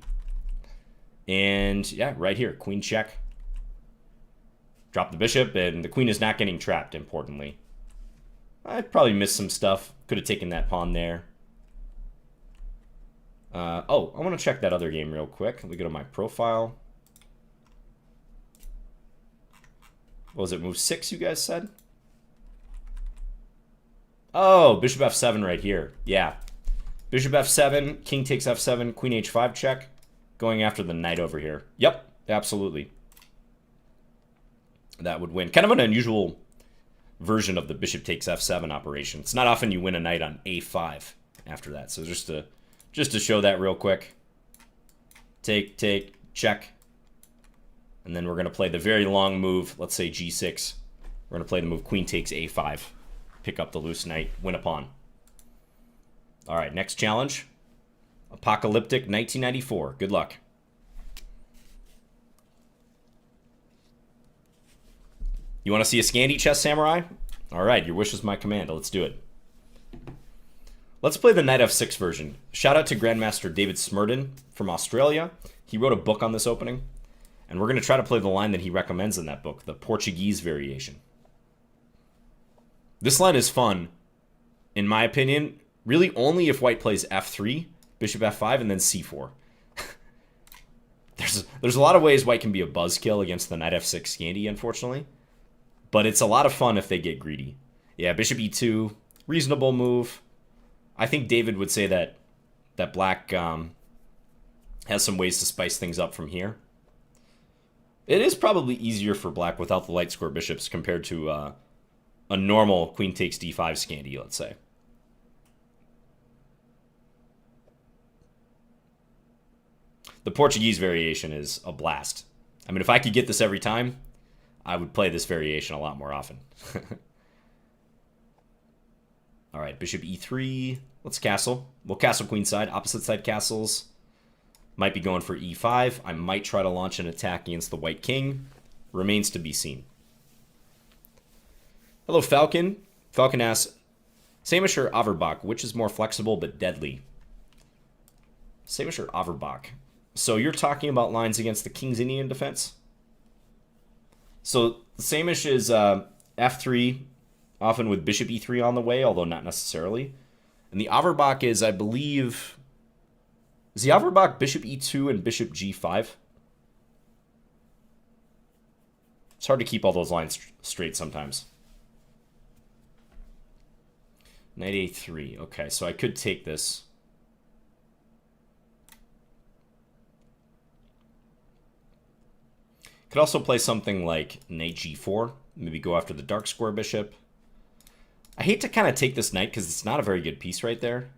And yeah, right here, queen check. Drop the bishop, and the queen is not getting trapped, importantly. I probably missed some stuff. Could have taken that pawn there. Oh, I want to check that other game real quick. Let me go to my profile. What was it, move 6 you guys said? Oh, bishop f7 right here. Yeah. Bishop f7, king takes f7, queen h5 check. Going after the knight over here. Yep, absolutely. That would win. Kind of an unusual version of the bishop takes f7 operation. It's not often you win a knight on a5 after that. So just to show that real quick. Take, check. And then we're going to play the very long move, let's say g6. We're going to play the move queen takes a5. Pick up the loose knight, win a pawn. All right, next challenge. Apocalyptic 1994. Good luck. You want to see a Scandi chess samurai? All right, your wish is my command. Let's do it. Let's play the knight f6 version. Shout out to Grandmaster David Smurden from Australia. He wrote a book on this opening. And we're going to try to play the line that he recommends in that book, the Portuguese variation. This line is fun, in my opinion, really only if white plays f3, bishop f5, and then c4. There's a lot of ways white can be a buzzkill against the knight f6 Scandi, unfortunately. But it's a lot of fun if they get greedy. Yeah, bishop e2, reasonable move. I think David would say that black has some ways to spice things up from here. It is probably easier for black without the light square bishops compared to a normal queen takes d5 Scandi, let's say. The Portuguese variation is a blast. I mean, if I could get this every time, I would play this variation a lot more often. All right, bishop e3. Let's castle. We'll castle queenside, opposite side castles. Might be going for e5. I might try to launch an attack against the white king. Remains to be seen. Hello, Falcon. Falcon asks, Samish or Averbach, which is more flexible but deadly? Samish or Averbach? So you're talking about lines against the King's Indian defense? So the Samish is f3, often with bishop e3 on the way, although not necessarily. And the Averbach is, I believe... Is the Averbach bishop e2 and bishop g5? It's hard to keep all those lines straight sometimes. Knight a3. Okay, so I could take this. Could also play something like knight g4. Maybe go after the dark square bishop. I hate to kind of take this knight because it's not a very good piece right there.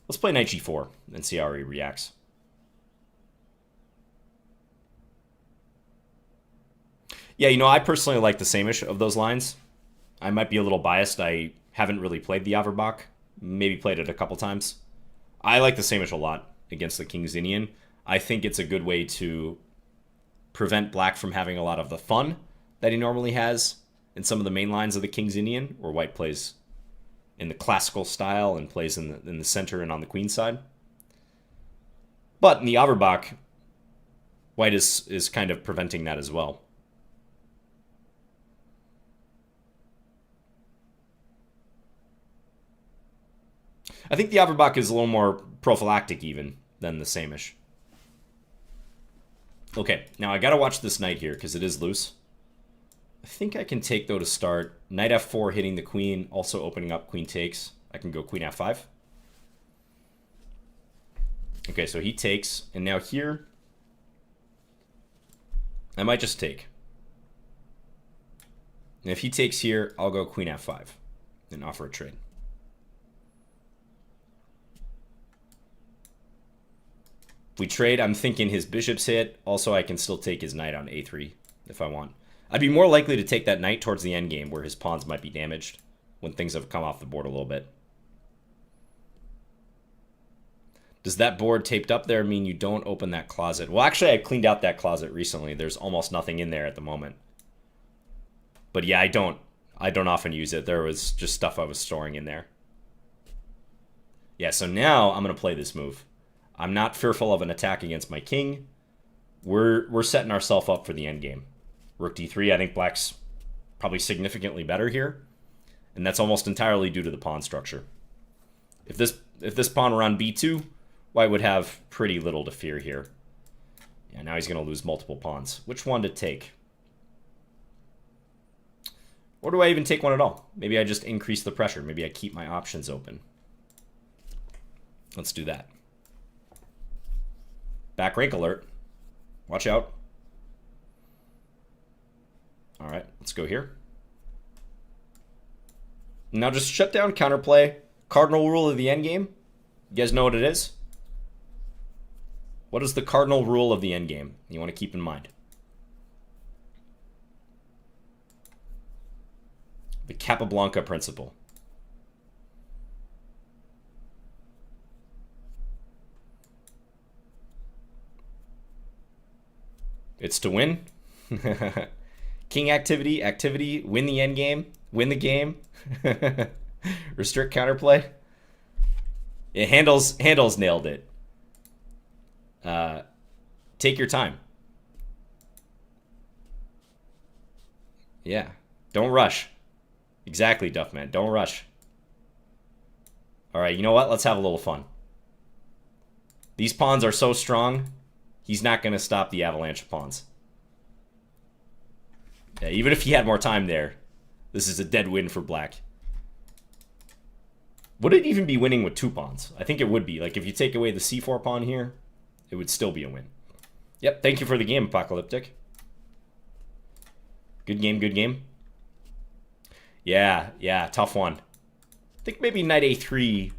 Let's play knight g4 and see how he reacts. Yeah, you know, I personally like the Samish of those lines. I might be a little biased. I haven't really played the Averbach. Maybe played it a couple times. I like the Samish a lot against the King's Indian. I think it's a good way to prevent black from having a lot of the fun that he normally has in some of the main lines of the King's Indian, where white plays in the classical style and plays in the center and on the queen side. But in the Averbach, white is kind of preventing that as well. I think the Averbach is a little more prophylactic even than the Samish. Okay, now I gotta watch this knight here because it is loose. I think I can take, though, to start. Knight f4 hitting the queen, also opening up queen takes. I can go queen f5. Okay, so he takes, and now here, I might just take. And if he takes here, I'll go queen f5 and offer a trade. If we trade, I'm thinking his bishop's hit. Also, I can still take his knight on a3 if I want. I'd be more likely to take that knight towards the endgame where his pawns might be damaged when things have come off the board a little bit. Does that board taped up there mean you don't open that closet? Well, actually, I cleaned out that closet recently. There's almost nothing in there at the moment. But yeah, I don't often use it. There was just stuff I was storing in there. Yeah, so now I'm going to play this move. I'm not fearful of an attack against my king. We're setting ourselves up for the endgame. Rook d3, I think black's probably significantly better here. And that's almost entirely due to the pawn structure. If this pawn were on b2, white would have pretty little to fear here. Yeah, now he's going to lose multiple pawns. Which one to take? Or do I even take one at all? Maybe I just increase the pressure. Maybe I keep my options open. Let's do that. Back rank alert. Watch out. All right, let's go here. Now just shut down counterplay. Cardinal rule of the endgame. You guys know what it is? What is the cardinal rule of the endgame you want to keep in mind? The Capablanca principle. It's to win. King activity, win the endgame, win the game. Restrict counterplay. Yeah, handles nailed it. Take your time. Yeah, don't rush. Exactly, Duffman. Don't rush. All right, you know what? Let's have a little fun. These pawns are so strong, he's not going to stop the avalanche of pawns. Yeah, even if he had more time there, this is a dead win for black. Would it even be winning with two pawns? I think it would be. Like, if you take away the c4 pawn here, it would still be a win. Yep, thank you for the game, Apocalyptic. Good game, good game. Yeah, tough one. I think maybe knight a3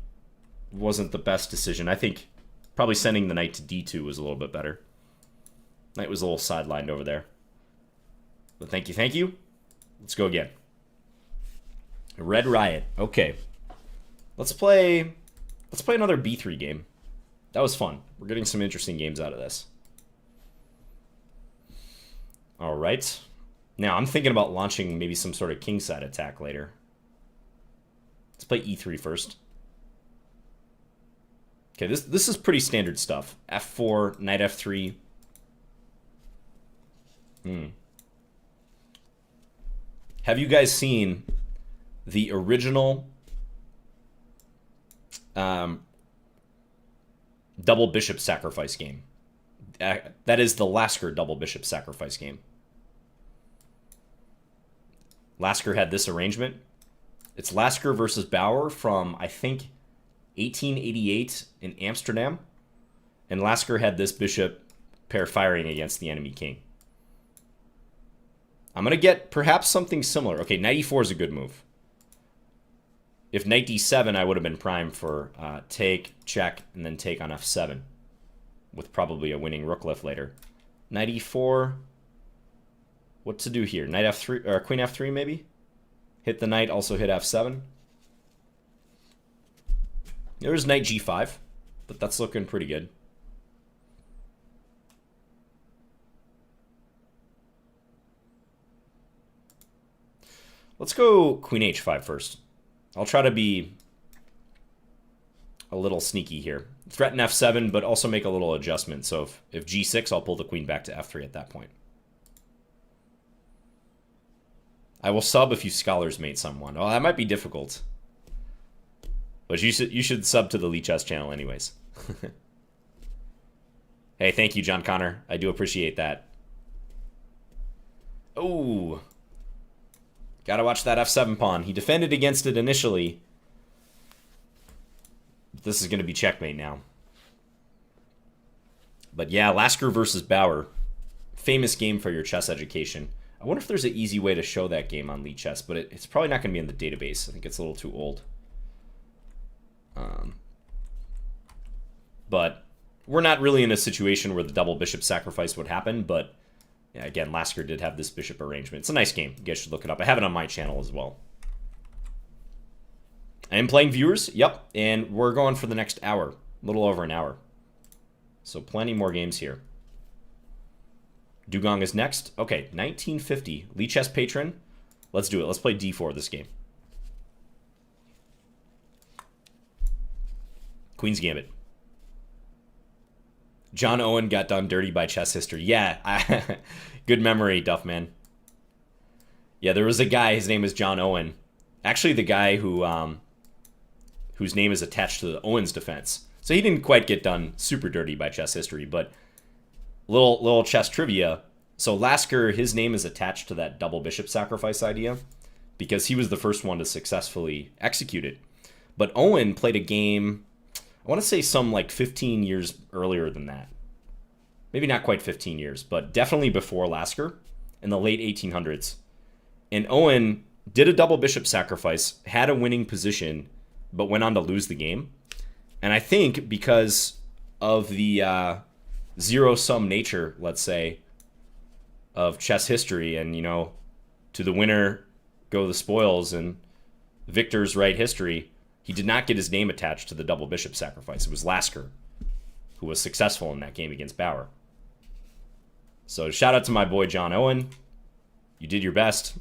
wasn't the best decision. I think probably sending the knight to d2 was a little bit better. Knight was a little sidelined over there. But thank you. Let's go again. Red Riot. Okay. Let's play another b3 game. That was fun. We're getting some interesting games out of this. All right. Now, I'm thinking about launching maybe some sort of kingside attack later. Let's play e3 first. Okay, this is pretty standard stuff. f4, knight f3. Have you guys seen the original double bishop sacrifice game? That is the Lasker double bishop sacrifice game. Lasker had this arrangement. It's Lasker versus Bauer from, I think, 1888 in Amsterdam. And Lasker had this bishop pair firing against the enemy king. I'm going to get perhaps something similar. Okay, knight e4 is a good move. If knight d7, I would have been primed for take, check, and then take on f7. With probably a winning rook lift later. Knight e4. What to do here? Knight f3, or queen f3 maybe? Hit the knight, also hit f7. There's knight g5, but that's looking pretty good. Let's go queen h5 first. I'll try to be a little sneaky here. Threaten f7, but also make a little adjustment. So if g6, I'll pull the queen back to f3 at that point. I will sub if you scholars mate someone. Oh, that might be difficult. But you should sub to the Lichess channel anyways. Hey, thank you, John Connor. I do appreciate that. Oh. Gotta watch that f7 pawn. He defended against it initially. This is going to be checkmate now. But yeah, Lasker versus Bauer. Famous game for your chess education. I wonder if there's an easy way to show that game on Lichess, but it's probably not going to be in the database. I think it's a little too old. But we're not really in a situation where the double bishop sacrifice would happen, but yeah, again, Lasker did have this bishop arrangement. It's a nice game. You guys should look it up. I have it on my channel as well. I am playing viewers. Yep, and we're going for the next hour. A little over an hour. So plenty more games here. Dugong is next. Okay, 1950. Lichess patron. Let's do it. Let's play d4 this game. Queen's Gambit. John Owen got done dirty by chess history. Yeah, good memory, Duffman. Yeah, there was a guy, his name is John Owen. Actually, the guy who whose name is attached to the Owen's defense. So he didn't quite get done super dirty by chess history, but little chess trivia. So Lasker, his name is attached to that double bishop sacrifice idea because he was the first one to successfully execute it. But Owen played a game, I want to say some like 15 years earlier than that. Maybe not quite 15 years, but definitely before Lasker in the late 1800s. And Owen did a double bishop sacrifice, had a winning position, but went on to lose the game. And I think because of the zero-sum nature, let's say, of chess history, and, you know, to the winner go the spoils, and victors write history, he did not get his name attached to the double bishop sacrifice. It was Lasker who was successful in that game against Bauer. So shout out to my boy John Owen. You did your best,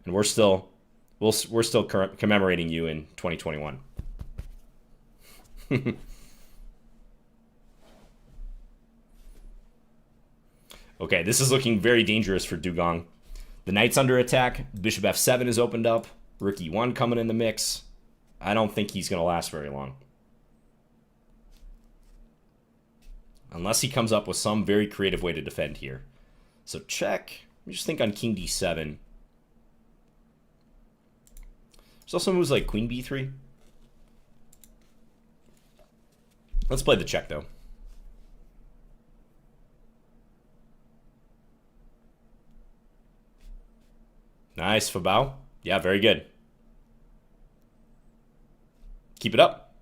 and we're still commemorating you in 2021. Okay, this is looking very dangerous for Dugong. The knight's under attack. Bishop f7 is opened up. Rook e1 coming in the mix. I don't think he's going to last very long. Unless he comes up with some very creative way to defend here. So check. Let me just think on king d7. There's also moves like queen b3. Let's play the check, though. Nice, Fabao. Yeah, very good. Keep it up.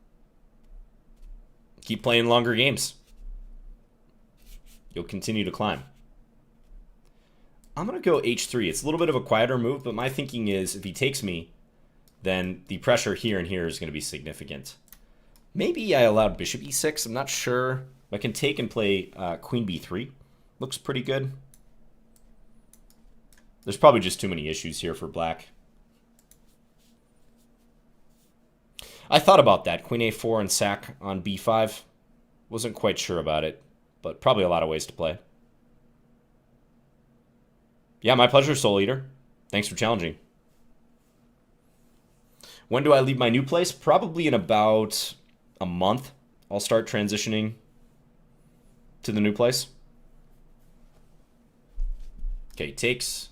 Keep playing longer games. You'll continue to climb. I'm going to go h3. It's a little bit of a quieter move, but my thinking is if he takes me, then the pressure here and here is going to be significant. Maybe I allowed bishop e6. I'm not sure. I can take and play queen b3. Looks pretty good. There's probably just too many issues here for black. I thought about that. Queen a4 and sack on b5. Wasn't quite sure about it, but probably a lot of ways to play. Yeah, my pleasure, Soul Eater. Thanks for challenging. When do I leave my new place? Probably in about a month. I'll start transitioning to the new place. Okay, takes.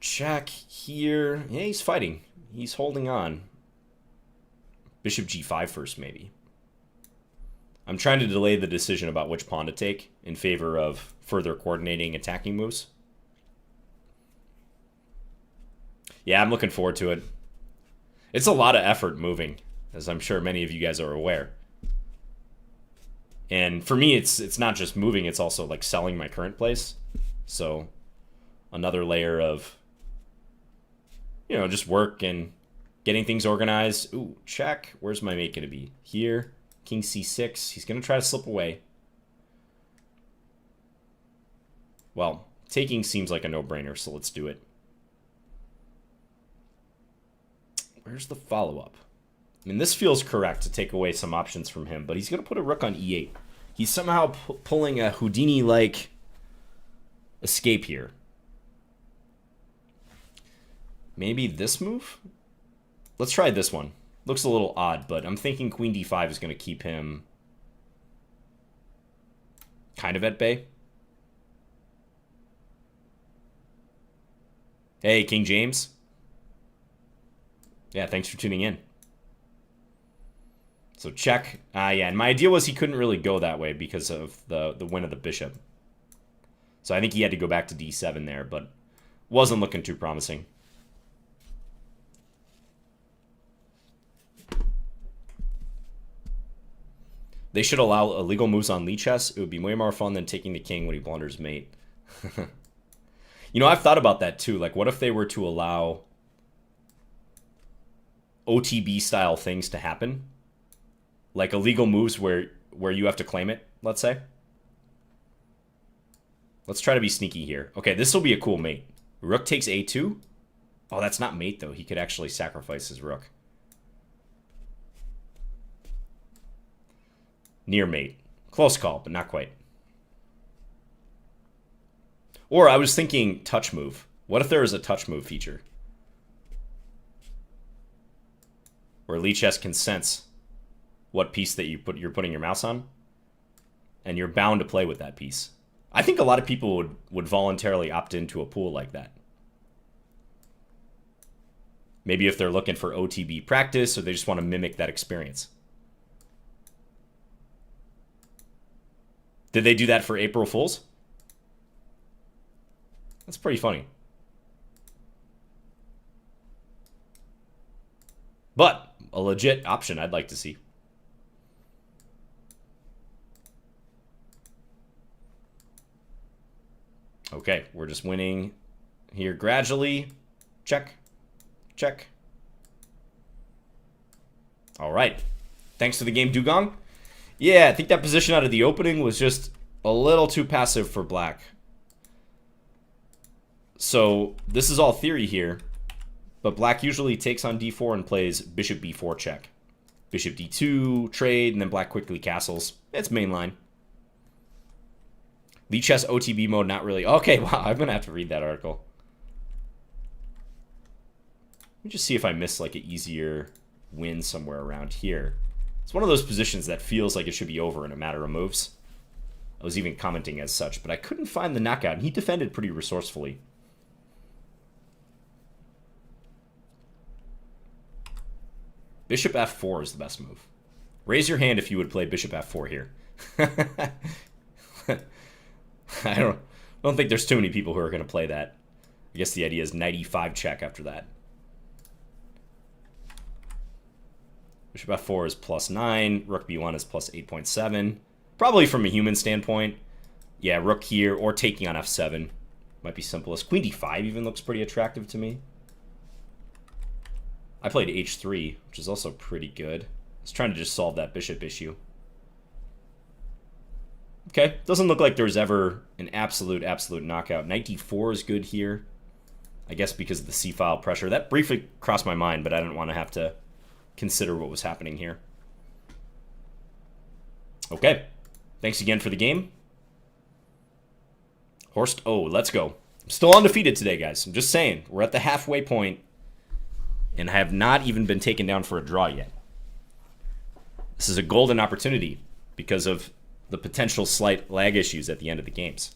Check here. Yeah, he's fighting. He's holding on. Bishop g5 first, maybe. I'm trying to delay the decision about which pawn to take in favor of further coordinating attacking moves. Yeah, I'm looking forward to it. It's a lot of effort moving, as I'm sure many of you guys are aware. And for me, it's not just moving, it's also like selling my current place. So another layer of, you know, just work and getting things organized. Ooh, check. Where's my mate going to be? Here. King c6. He's going to try to slip away. Well, taking seems like a no-brainer, so let's do it. Where's the follow-up? I mean, this feels correct to take away some options from him, but he's going to put a rook on e8. He's somehow pulling a Houdini-like escape here. Maybe this move? Let's try this one. Looks a little odd, but I'm thinking queen d5 is going to keep him kind of at bay. Hey, King James. Yeah, thanks for tuning in. So check. Yeah, and my idea was he couldn't really go that way because of the win of the bishop. So I think he had to go back to d7 there, but wasn't looking too promising. They should allow illegal moves on Lichess. It would be way more fun than taking the king when he blunders mate. You know, I've thought about that too. Like, what if they were to allow OTB-style things to happen? Like illegal moves where you have to claim it, let's say. Let's try to be sneaky here. Okay, this will be a cool mate. Rook takes a2. Oh, that's not mate, though. He could actually sacrifice his rook. Near mate. Close call, but not quite. Or I was thinking touch move. What if there is a touch move feature? Where Lichess can sense what piece that you're putting your mouse on, and you're bound to play with that piece. I think a lot of people would voluntarily opt into a pool like that. Maybe if they're looking for OTB practice, or they just want to mimic that experience. Did they do that for April Fools? That's pretty funny. But a legit option I'd like to see. Okay, we're just winning here gradually. Check. Check. All right. Thanks to the game, Dugong. Yeah, I think that position out of the opening was just a little too passive for black. So this is all theory here, but black usually takes on d4 and plays bishop b4 check. Bishop d2, trade, and then black quickly castles. It's mainline. Lichess OTB mode, not really. Okay, wow, I'm going to have to read that article. Let me just see if I missed like an easier win somewhere around here. It's one of those positions that feels like it should be over in a matter of moves. I was even commenting as such, but I couldn't find the knockout, and he defended pretty resourcefully. Bishop f4 is the best move. Raise your hand if you would play bishop f4 here. I don't think there's too many people who are going to play that. I guess the idea is knight e5 check after that. Bishop f4 is +9. Rook b1 is +8.7. Probably from a human standpoint. Yeah, rook here or taking on f7 might be simplest. Queen d5 even looks pretty attractive to me. I played h3, which is also pretty good. I was trying to just solve that bishop issue. Okay, doesn't look like there's ever an absolute knockout. Knight d4 is good here. I guess because of the c-file pressure. That briefly crossed my mind, but I didn't want to have to consider what was happening here. Okay, thanks again for the game. Horst, oh, let's go. I'm still undefeated today, guys. I'm just saying. We're at the halfway point, and have not even been taken down for a draw yet. This is a golden opportunity because of the potential slight lag issues at the end of the games.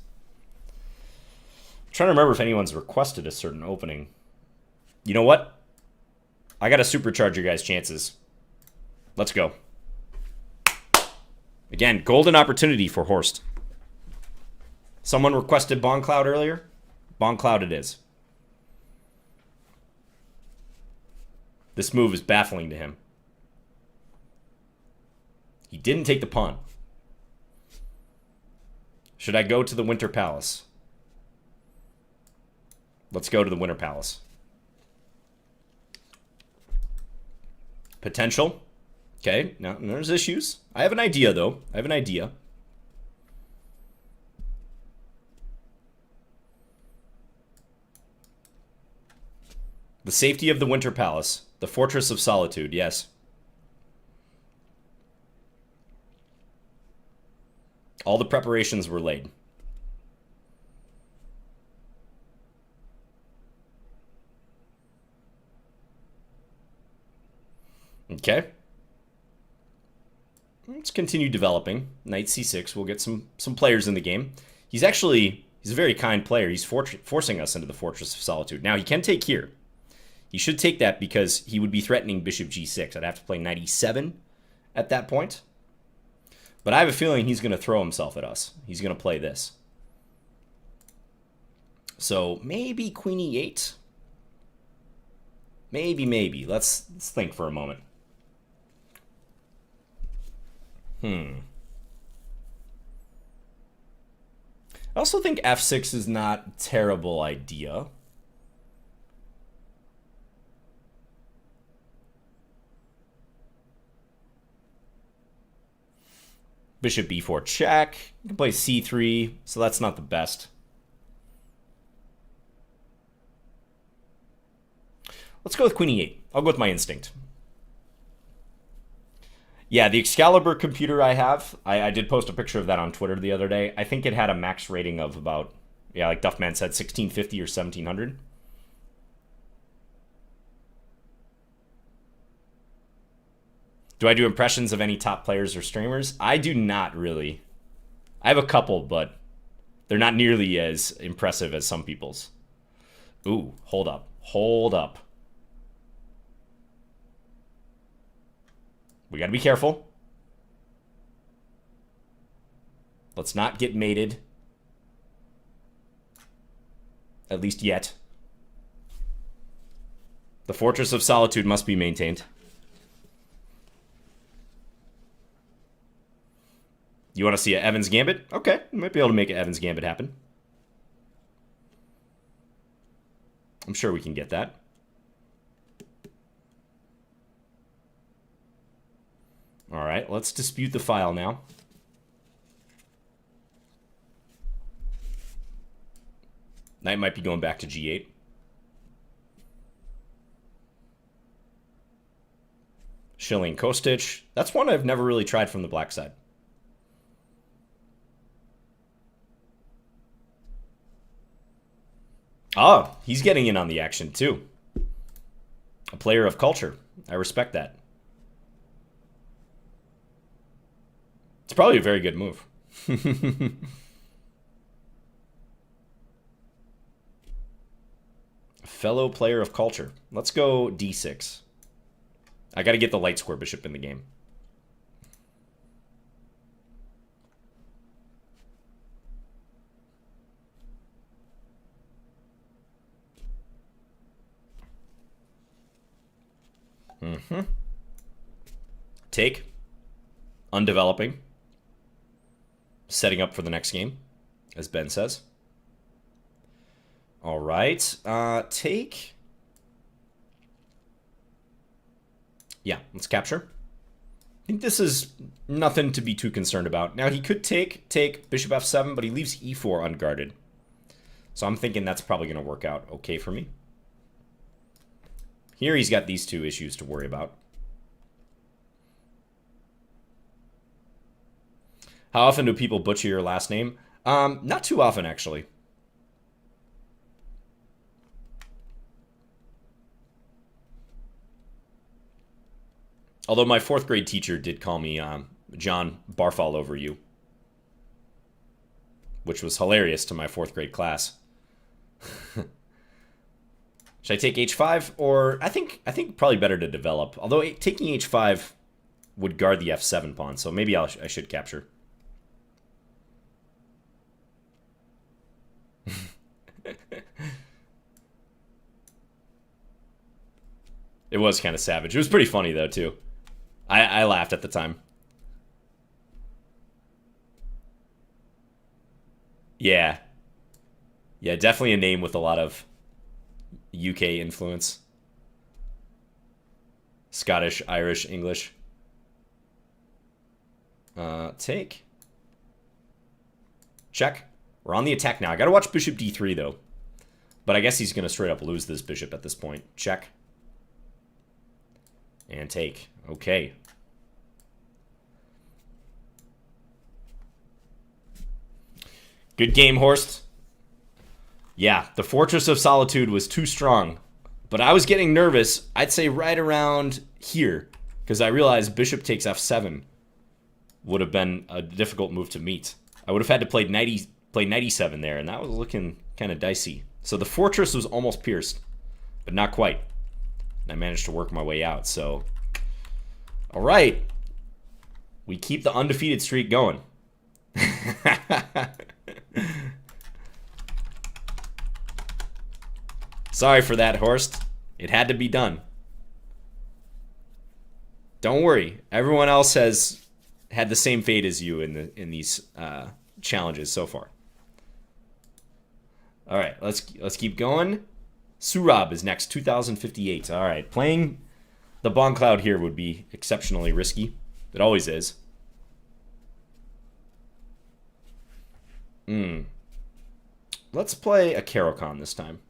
I'm trying to remember if anyone's requested a certain opening. You know what? I got to supercharge your guys' chances. Let's go. Again, golden opportunity for Horst. Someone requested Bong Cloud earlier. Bong Cloud it is. This move is baffling to him. He didn't take the pawn. Should I go to the Winter Palace? Let's go to the Winter Palace. Potential. Okay, now there's issues. I have an idea, though. I have an idea. The safety of the Winter Palace. The Fortress of Solitude, yes. All the preparations were laid. Okay. Let's continue developing. Knight c6. We'll get some players in the game. He's a very kind player. He's forcing us into the Fortress of Solitude. Now, he can take here. He should take that because he would be threatening bishop g6. I'd have to play knight e7, at that point. But I have a feeling he's going to throw himself at us. He's going to play this. So maybe queen e8. Maybe. Let's think for a moment. I also think f6 is not a terrible idea. Bishop b4 check. You can play c3, so that's not the best. Let's go with queen e8. I'll go with my instinct. Yeah, the Excalibur computer I have, I did post a picture of that on Twitter the other day. I think it had a max rating of about, yeah, like Duffman said, 1650 or 1700. Do I do impressions of any top players or streamers? I do not really. I have a couple, but they're not nearly as impressive as some people's. Ooh, hold up. Hold up. We gotta be careful. Let's not get mated. At least yet. The Fortress of Solitude must be maintained. You want to see an Evans Gambit? Okay, we might be able to make an Evans Gambit happen. I'm sure we can get that. All right, let's dispute the file now. Knight might be going back to g8. Schilling Kostic. That's one I've never really tried from the black side. Oh, he's getting in on the action too. A player of culture. I respect that. It's probably a very good move. Fellow player of culture. Let's go d6. I got to get the light square bishop in the game. Take. Undeveloping. Setting up for the next game, as Ben says. All right. Take. Yeah, let's capture. I think this is nothing to be too concerned about. Now, he could take bishop f7, but he leaves e4 unguarded. So I'm thinking that's probably going to work out okay for me. Here he's got these two issues to worry about. How often do people butcher your last name? Not too often, actually. Although my 4th grade teacher did call me John Bartholomew, which was hilarious to my 4th grade class. Should I take h5? Or I think probably better to develop. Although taking h5 would guard the f7 pawn, so maybe I should capture. It was kind of savage. It was pretty funny, though, too. I laughed at the time. Yeah. Yeah, definitely a name with a lot of UK influence. Scottish, Irish, English. Take. Check. We're on the attack now. I gotta watch bishop d3, though. But I guess he's gonna straight up lose this bishop at this point. Check. And take. Okay. Good game, Horst. Yeah, the Fortress of Solitude was too strong. But I was getting nervous, I'd say right around here. Because I realized bishop takes f7 would have been a difficult move to meet. I would have had to play knight e7 there, and that was looking kind of dicey. So the fortress was almost pierced, but not quite. And I managed to work my way out, so... All right. We keep the undefeated streak going. Sorry for that, Horst. It had to be done. Don't worry. Everyone else has had the same fate as you in these challenges so far. All right, let's keep going. Surab is next, 2058. All right, playing the Bon Cloud here would be exceptionally risky. It always is. Let's play a Caro-Kann this time.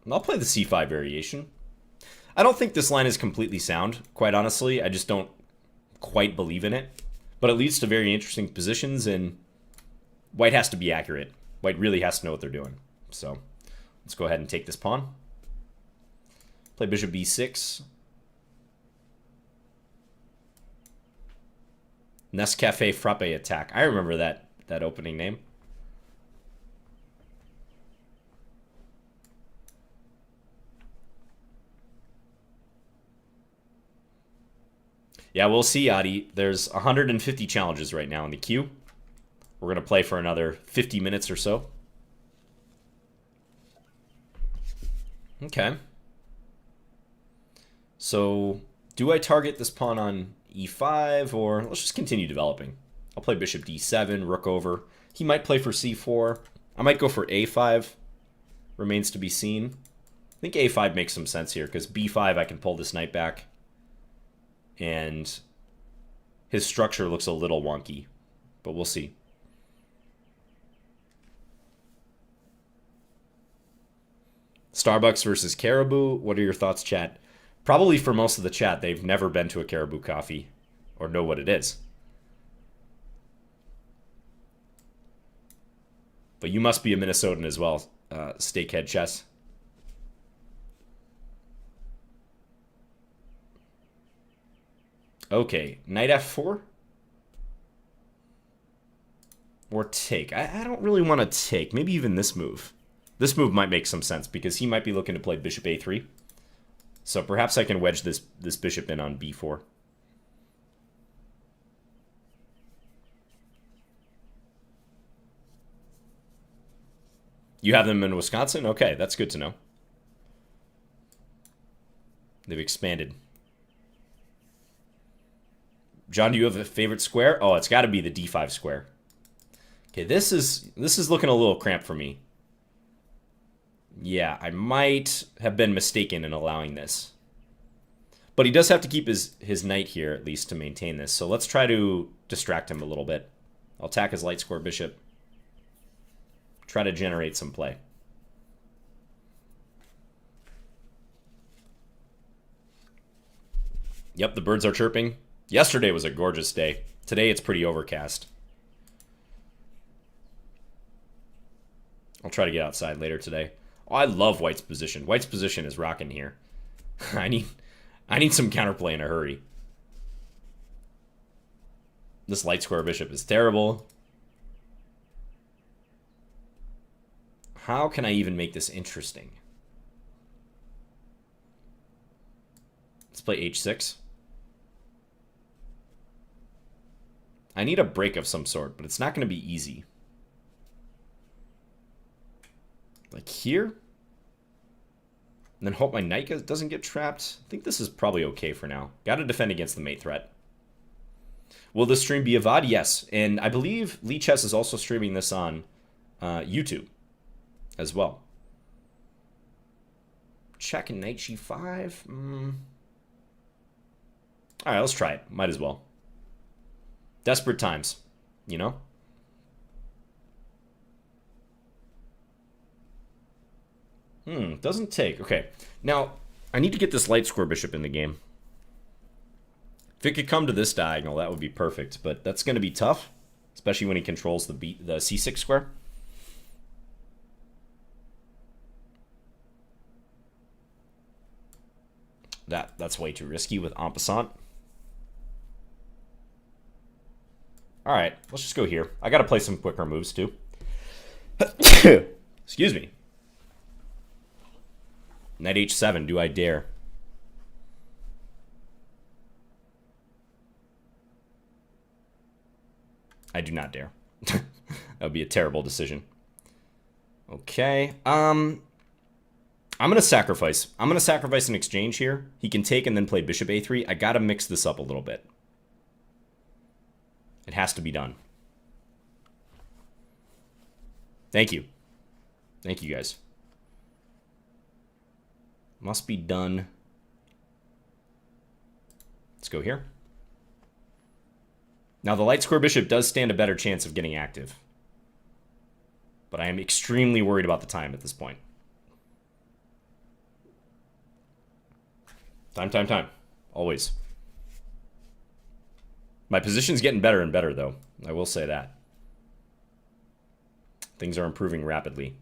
And I'll play the c5 variation. I don't think this line is completely sound, quite honestly. I just don't quite believe in it. But it leads to very interesting positions, and white has to be accurate. White really has to know what they're doing. So let's go ahead and take this pawn. Play bishop b6. Nescafe Frappe attack. I remember that opening name. Yeah, we'll see, Adi. There's 150 challenges right now in the queue. We're going to play for another 50 minutes or so. Okay. So, do I target this pawn on e5, or let's just continue developing? I'll play bishop d7, rook over. He might play for c4. I might go for a5. Remains to be seen. I think a5 makes some sense here, because b5 I can pull this knight back. And his structure looks a little wonky, but we'll see. Starbucks versus Caribou. What are your thoughts, chat? Probably for most of the chat, they've never been to a Caribou coffee or know what it is. But you must be a Minnesotan as well, Steakhead Chess. Okay, knight f4? Or take. I don't really want to take. Maybe even this move. This move might make some sense because he might be looking to play bishop a3. So perhaps I can wedge this bishop in on b4. You have them in Wisconsin? Okay, that's good to know. They've expanded. John, do you have a favorite square? Oh, it's got to be the d5 square. Okay, this is looking a little cramped for me. Yeah, I might have been mistaken in allowing this. But he does have to keep his knight here, at least, to maintain this. So let's try to distract him a little bit. I'll attack his light square bishop. Try to generate some play. Yep, the birds are chirping. Yesterday was a gorgeous day. Today it's pretty overcast. I'll try to get outside later today. Oh, I love White's position. White's position is rocking here. I need some counterplay in a hurry. This light square bishop is terrible. How can I even make this interesting? Let's play h6. I need a break of some sort, but it's not going to be easy. Like here? And then hope my knight doesn't get trapped. I think this is probably okay for now. Got to defend against the mate threat. Will this stream be a VOD? Yes. And I believe Lichess is also streaming this on YouTube as well. Check and knight g5. All right, let's try it. Might as well. Desperate times, you know? Doesn't take. Okay. Now, I need to get this light square bishop in the game. If it could come to this diagonal, that would be perfect. But that's going to be tough, especially when he controls the c6 square. That's way too risky with en passant. All right, let's just go here. I got to play some quicker moves, too. Excuse me. Knight h7, do I dare? I do not dare. That would be a terrible decision. Okay. I'm going to sacrifice. I'm going to sacrifice an exchange here. He can take and then play bishop a3. I got to mix this up a little bit. It has to be done. Thank you. Thank you, guys. Must be done. Let's go here. Now, the light square bishop does stand a better chance of getting active. But I am extremely worried about the time at this point. Time. Always. My position's getting better and better, though. I will say that. Things are improving rapidly.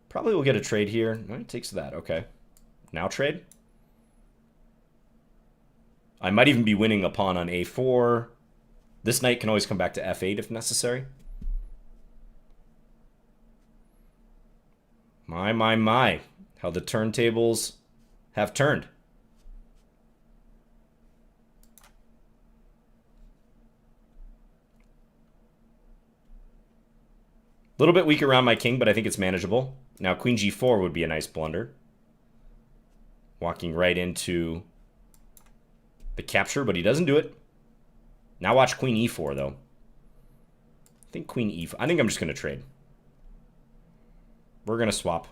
Probably will get a trade here. No, it takes that. Okay. Now trade. I might even be winning a pawn on a4. This knight can always come back to f8 if necessary. My. How the turntables have turned. A little bit weak around my king, but I think it's manageable. Now queen g4 would be a nice blunder. Walking right into the capture, but he doesn't do it. Now watch queen e4, though. I think queen e4. I think I'm just going to trade. We're going to swap.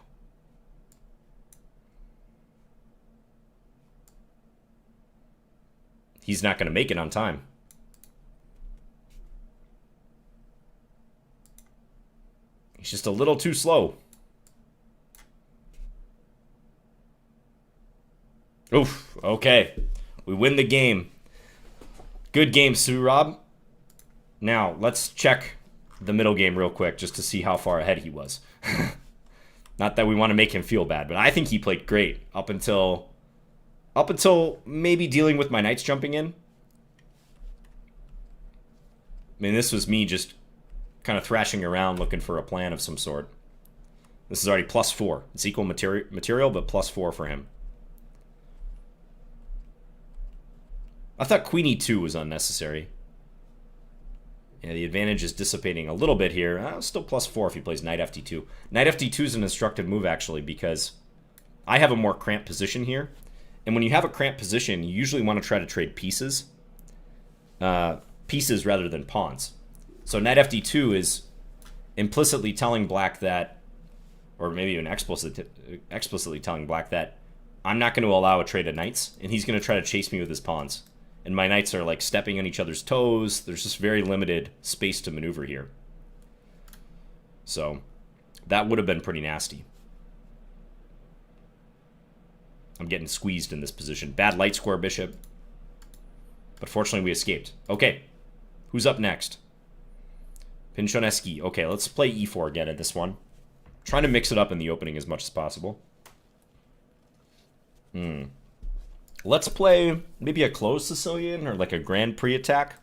He's not going to make it on time. He's just a little too slow. Oof, okay. We win the game. Good game, Surab. Now, let's check the middle game real quick just to see how far ahead he was. Not that we want to make him feel bad, but I think he played great up until maybe dealing with my knights jumping in. I mean, this was me just kind of thrashing around looking for a plan of some sort. This is already +4. It's equal material, but +4 for him. I thought queen e2 was unnecessary. Yeah, the advantage is dissipating a little bit here. Still +4 if he plays knight ft2. Knight ft2 is an instructive move, actually, because I have a more cramped position here. And when you have a cramped position, you usually want to try to trade pieces. Pieces rather than pawns. So knight ft2 is implicitly telling black that, or maybe even explicitly telling black that I'm not going to allow a trade of knights, and he's going to try to chase me with his pawns. And my knights are like stepping on each other's toes. There's just very limited space to maneuver here. So that would have been pretty nasty. I'm getting squeezed in this position. Bad light square bishop. But fortunately we escaped. Okay. Who's up next? Pinchoneski. Okay, let's play e4 again at this one. Trying to mix it up in the opening as much as possible. Let's play maybe a closed Sicilian or like a Grand Prix attack.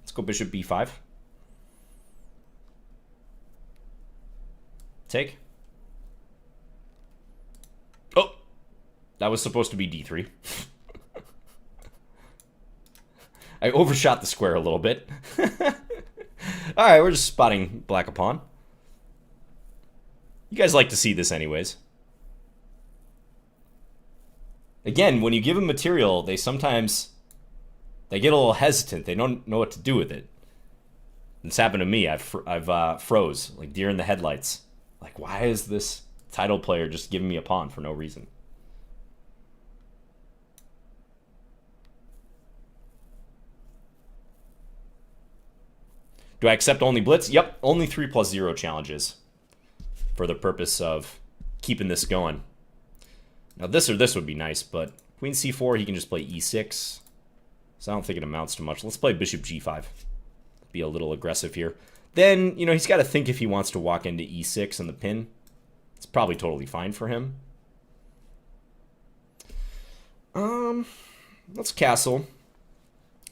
Let's go bishop b5. Take. Oh! That was supposed to be d3. I overshot the square a little bit. Alright, we're just spotting black a pawn. You guys like to see this anyways. Again, when you give them material, they sometimes get a little hesitant. They don't know what to do with it. It's happened to me. I've froze, like deer in the headlights. Like, why is this title player just giving me a pawn for no reason? Do I accept only blitz? Yep, only 3+0 challenges for the purpose of keeping this going. Now this or this would be nice, but queen c4, he can just play e6. So I don't think it amounts to much. Let's play bishop g5. Be a little aggressive here. Then, you know, he's got to think if he wants to walk into e6 and the pin. It's probably totally fine for him. Let's castle.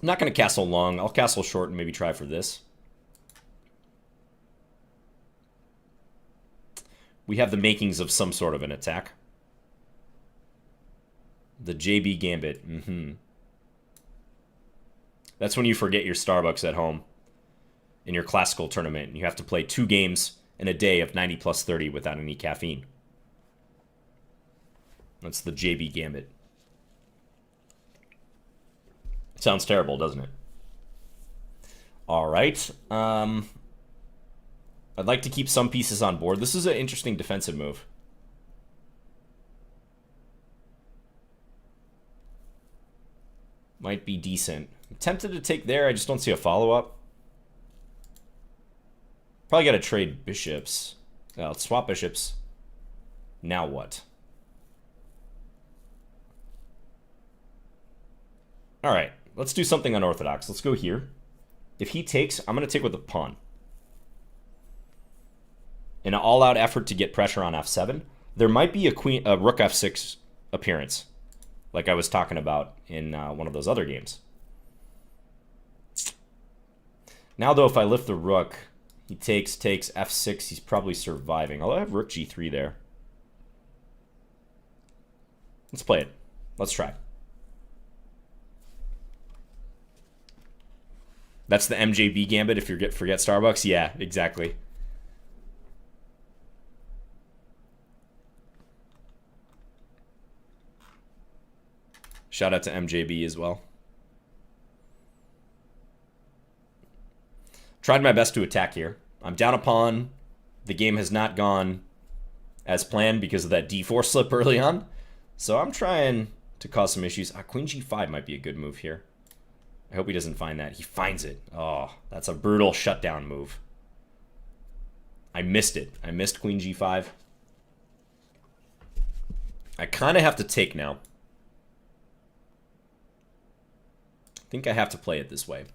I'm not going to castle long. I'll castle short and maybe try for this. we have the makings of some sort of an attack. The JB Gambit. That's when you forget your Starbucks at home in your classical tournament. You have to play 2 games in a day of 90 plus 30 without any caffeine. That's the JB Gambit. It sounds terrible, doesn't it? All right. I'd like to keep some pieces on board. This is an interesting defensive move. Might be decent. I'm tempted to take there. I just don't see a follow-up. Probably got to trade bishops. Let's swap bishops. Now what? All right. Let's do something unorthodox. Let's go here. If he takes, I'm going to take with a pawn. In an all-out effort to get pressure on f7, there might be a rook f6 appearance, like I was talking about in one of those other games. Now, though, if I lift the rook, he takes f6, he's probably surviving. Although I have rook g3 there. Let's play it. Let's try. That's the MJB Gambit if you forget Starbucks? Yeah, exactly. Shout out to MJB as well. Tried my best to attack here. I'm down a pawn. The game has not gone as planned because of that d4 slip early on. So I'm trying to cause some issues. Queen g5 might be a good move here. I hope he doesn't find that. He finds it. Oh, that's a brutal shutdown move. I missed it. I missed queen g5. I kind of have to take now. I think I have to play it this way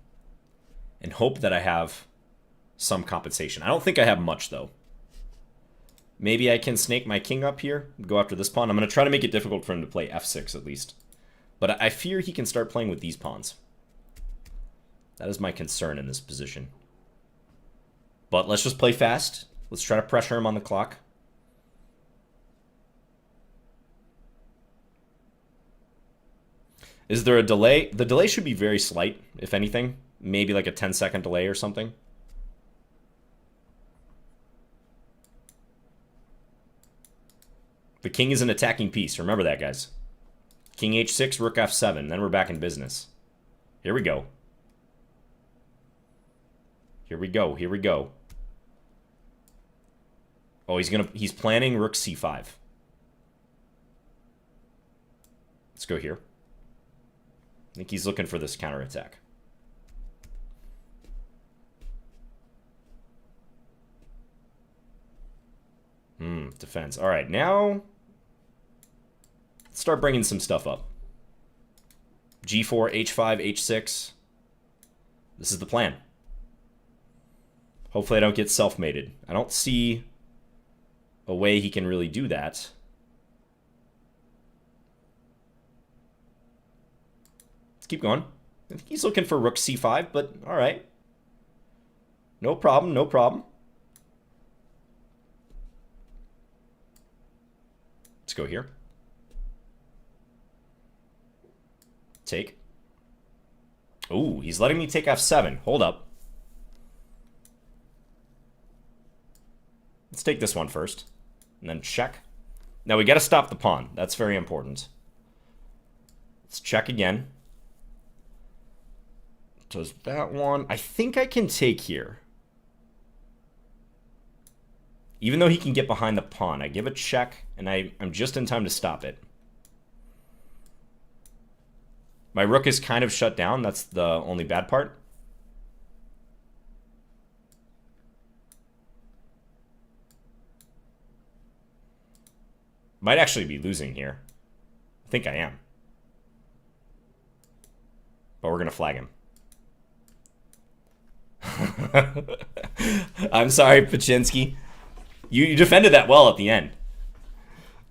and hope that I have some compensation. I don't think I have much, though. Maybe I can snake my king up here, go after this pawn. I'm going to try to make it difficult for him to play f6 at least. But I fear he can start playing with these pawns. That is my concern in this position. But let's just play fast. Let's try to pressure him on the clock. Is there a delay? The delay should be very slight, if anything. Maybe like a 10-second delay or something. The king is an attacking piece. Remember that, guys. King h6, rook f7. Then we're back in business. Here we go. Here we go. Here we go. Oh, he's planning rook c5. Let's go here. I think he's looking for this counterattack. Defense. All right, now let's start bringing some stuff up. G4, H5, H6. This is the plan. Hopefully I don't get self-mated. I don't see a way he can really do that. Let's keep going. I think he's looking for rook c5, but all right. No problem, no problem. Let's go here. Take. Ooh, he's letting me take f7. Hold up. Let's take this one first. And then check. Now we got to stop the pawn. That's very important. Let's check again. Does that one... I think I can take here. Even though he can get behind the pawn, I give a check, and I'm just in time to stop it. My rook is kind of shut down. That's the only bad part. Might actually be losing here. I think I am. But we're going to flag him. I'm sorry, Paczynski. You defended that well at the end.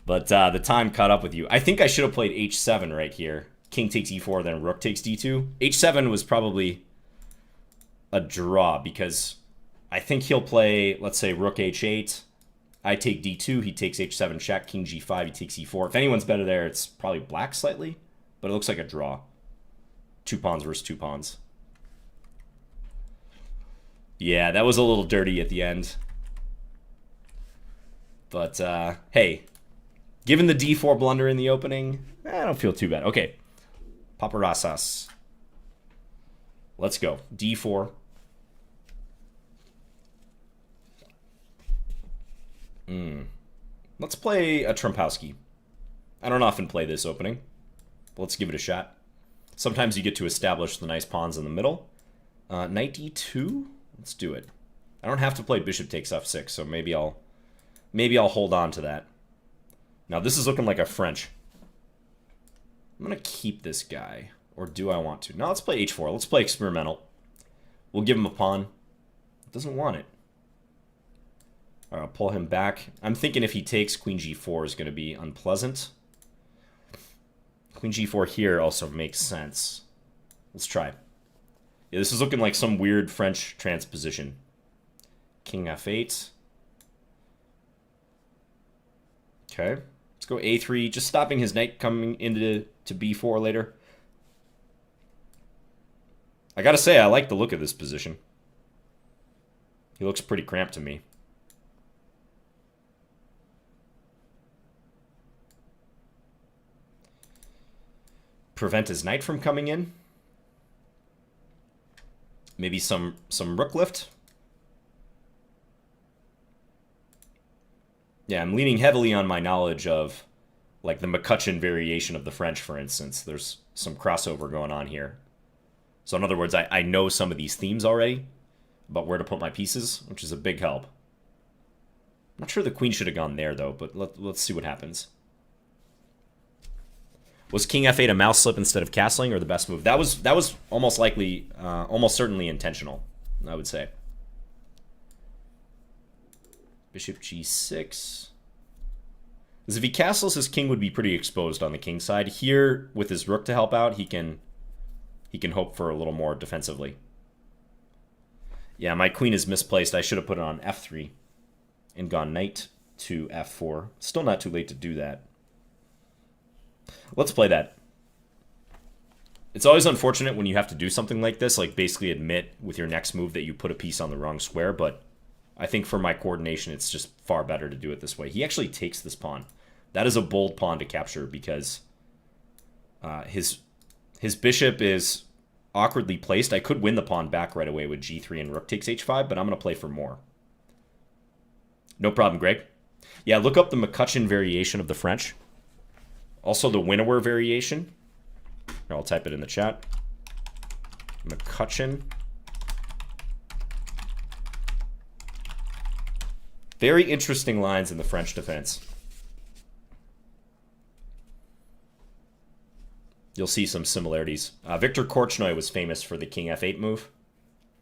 But the time caught up with you. I think I should have played h7 right here. King takes e4, then rook takes d2. h7 was probably a draw because I think he'll play, let's say, rook h8. I take d2, he takes h7 check, king g5, he takes e4. If anyone's better there, it's probably black slightly, but it looks like a draw. 2 pawns versus 2 pawns. Yeah, that was a little dirty at the end. But, hey, given the d4 blunder in the opening, I don't feel too bad. Okay, paparasas. Let's go. d4. Let's play a Trompowsky. I don't often play this opening, but let's give it a shot. Sometimes you get to establish the nice pawns in the middle. Knight d2? Let's do it. I don't have to play bishop takes f6, so maybe I'll hold on to that. Now this is looking like a French. I'm gonna keep this guy, or do I want to? No, let's play h4. Let's play experimental. We'll give him a pawn. Doesn't want it. All right, I'll pull him back. I'm thinking if he takes queen g4 is going to be unpleasant. Queen g4 here also makes sense. Let's try. Yeah, this is looking like some weird French transposition. King f8. Okay, let's go a3. Just stopping his knight coming into b4 later. I gotta say, I like the look of this position. He looks pretty cramped to me. Prevent his knight from coming in. Maybe some rook lift. Yeah, I'm leaning heavily on my knowledge of like the McCutcheon variation of the French, for instance. There's some crossover going on here. So in other words, I know some of these themes already about where to put my pieces, which is a big help. I'm not sure the queen should have gone there though, but let's see what happens. Was king f8 a mouse slip instead of castling, or the best move? That was almost likely, almost certainly intentional, I would say. Bishop g6. Because if he castles, his king would be pretty exposed on the king side. Here, with his rook to help out, he can hope for a little more defensively. Yeah, my queen is misplaced. I should have put it on f3 and gone knight to f4. Still not too late to do that. Let's play that. It's always unfortunate when you have to do something like this, like basically admit with your next move that you put a piece on the wrong square, but I think for my coordination, it's just far better to do it this way. He actually takes this pawn. That is a bold pawn to capture because his bishop is awkwardly placed. I could win the pawn back right away with g3 and rook takes h5, but I'm going to play for more. No problem, Greg. Yeah, look up the McCutcheon variation of the French. Also the Winnower variation. Here, I'll type it in the chat. McCutcheon. Very interesting lines in the French defense. You'll see some similarities. Victor Korchnoi was famous for the king f8 move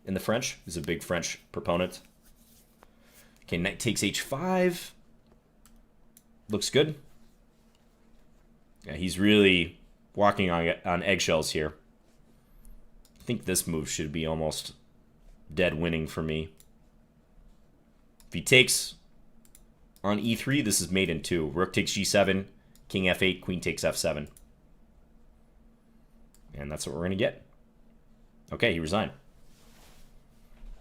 in the French. He's a big French proponent. Okay, knight takes h5. Looks good. Yeah, he's really walking on eggshells here. I think this move should be almost dead winning for me. If he takes on e3, this is mate in 2. Rook takes g7, king f8, queen takes f7. And that's what we're going to get. Okay, he resigned.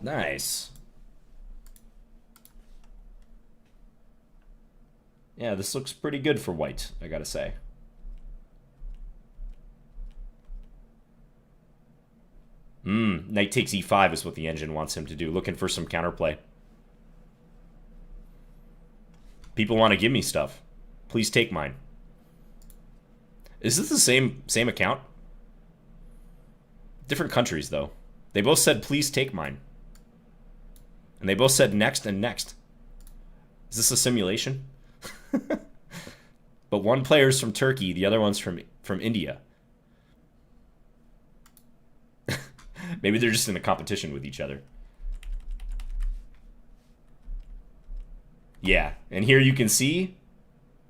Nice. Yeah, this looks pretty good for white, I gotta say. Knight takes e5 is what the engine wants him to do. Looking for some counterplay. People want to give me stuff. Please take mine. Is this the same account? Different countries, though. They both said, please take mine. And they both said next and next. Is this a simulation? But one player's from Turkey, the other one's from India. Maybe they're just in a competition with each other. Yeah, and here you can see...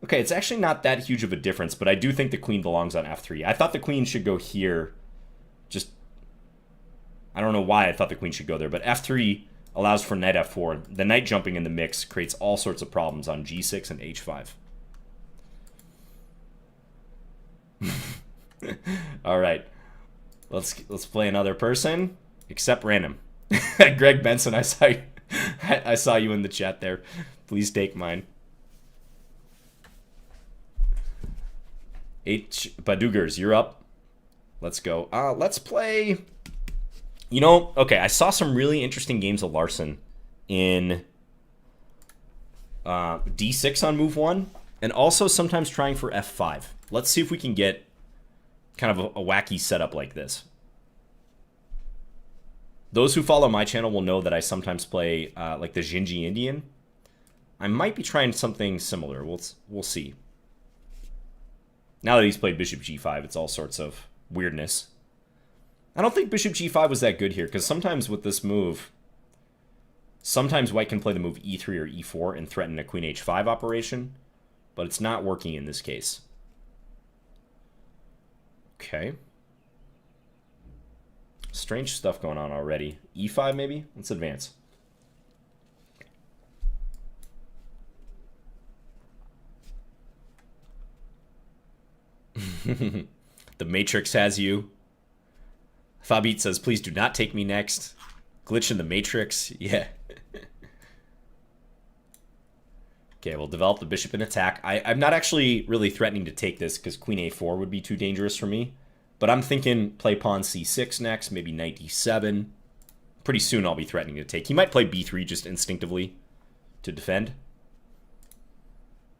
Okay, it's actually not that huge of a difference, but I do think the queen belongs on f3. I thought the queen should go here. Just... I don't know why I thought the queen should go there, but f3 allows for knight f4. The knight jumping in the mix creates all sorts of problems on g6 and h5. All right, let's play another person, except random. Greg Benson, I saw you in the chat there. Please take mine. H. Badugers, you're up. Let's go. Let's play. You know, okay, I saw some really interesting games of Larsen in d6 on move 1, and also sometimes trying for f5. Let's see if we can get kind of a wacky setup like this. Those who follow my channel will know that I sometimes play like the Xinji Indian. I might be trying something similar. We'll see. Now that he's played bishop g5, it's all sorts of weirdness. I don't think bishop g5 was that good here, because sometimes with this move, sometimes white can play the move e3 or e4 and threaten a queen h5 operation, but it's not working in this case. Okay. Strange stuff going on already. e5 maybe? Let's advance. The Matrix has you. Fabit says, please do not take me next. Glitch in the Matrix. Yeah. Okay, we'll develop the bishop in attack. I'm not actually really threatening to take this because queen a4 would be too dangerous for me. But I'm thinking play pawn c6 next, maybe knight d7. Pretty soon I'll be threatening to take. He might play b3 just instinctively to defend.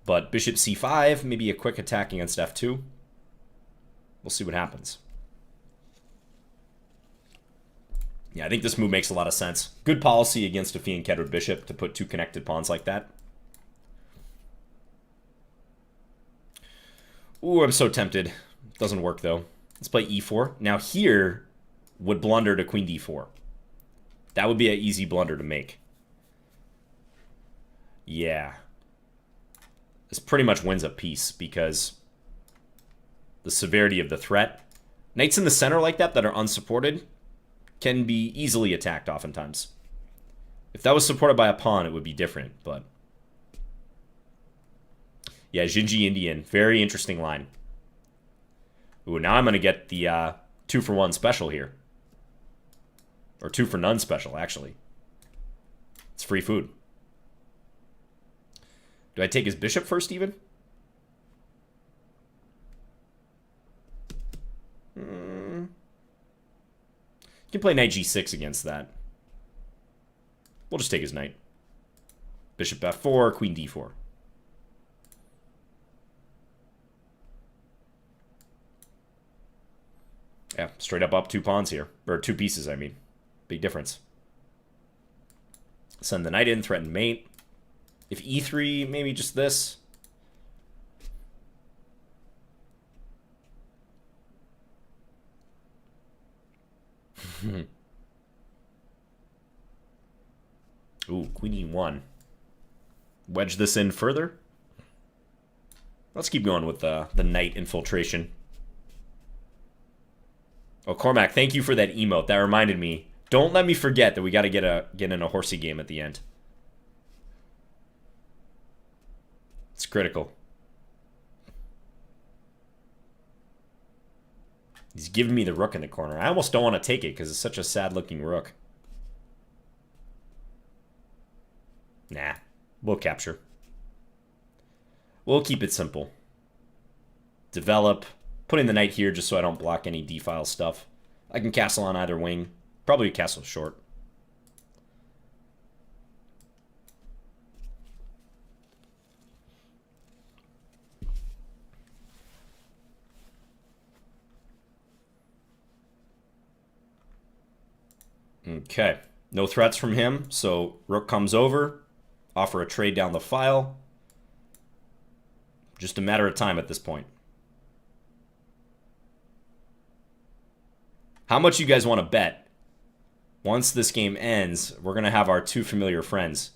But bishop c5, maybe a quick attack against f2. We'll see what happens. Yeah, I think this move makes a lot of sense. Good policy against a fianchettoed bishop to put two connected pawns like that. Ooh, I'm so tempted. Doesn't work, though. Let's play e4. Now here would blunder to queen d4. That would be an easy blunder to make. Yeah. This pretty much wins a piece because the severity of the threat. Knights in the center like that are unsupported can be easily attacked oftentimes. If that was supported by a pawn, it would be different, but... Yeah, Xinji Indian. Very interesting line. Ooh, now I'm going to get the 2-for-1 special here. Or 2-for-none special, actually. It's free food. Do I take his bishop first, even? You can play knight g6 against that. We'll just take his knight. Bishop f4, queen d4. Yeah, straight up 2 pawns here. Or 2 pieces, I mean. Big difference. Send the knight in, threaten mate. If e3, maybe just this. Ooh, queen e1. Wedge this in further. Let's keep going with the knight infiltration. Oh, Cormac, thank you for that emote. That reminded me. Don't let me forget that we got to get in a horsey game at the end. It's critical. He's giving me the rook in the corner. I almost don't want to take it because it's such a sad-looking rook. Nah, we'll capture. We'll keep it simple. Develop. Putting the knight here just so I don't block any d-file stuff. I can castle on either wing. Probably castle short. Okay. No threats from him, so rook comes over. Offer a trade down the file. Just a matter of time at this point. How much you guys want to bet? Once this game ends, we're going to have our 2 familiar friends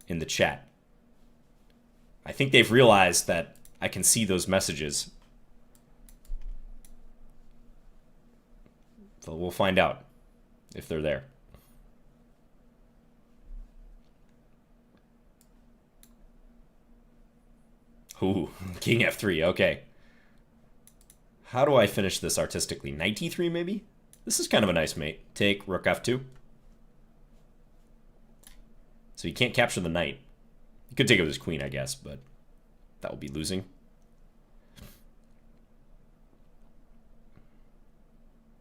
in the chat. I think they've realized that I can see those messages. So we'll find out if they're there. Ooh, king f3, okay. How do I finish this artistically? Knight e3 maybe? This is kind of a nice mate. Take, rook f2. So he can't capture the knight. He could take it with his queen, I guess, but that would be losing.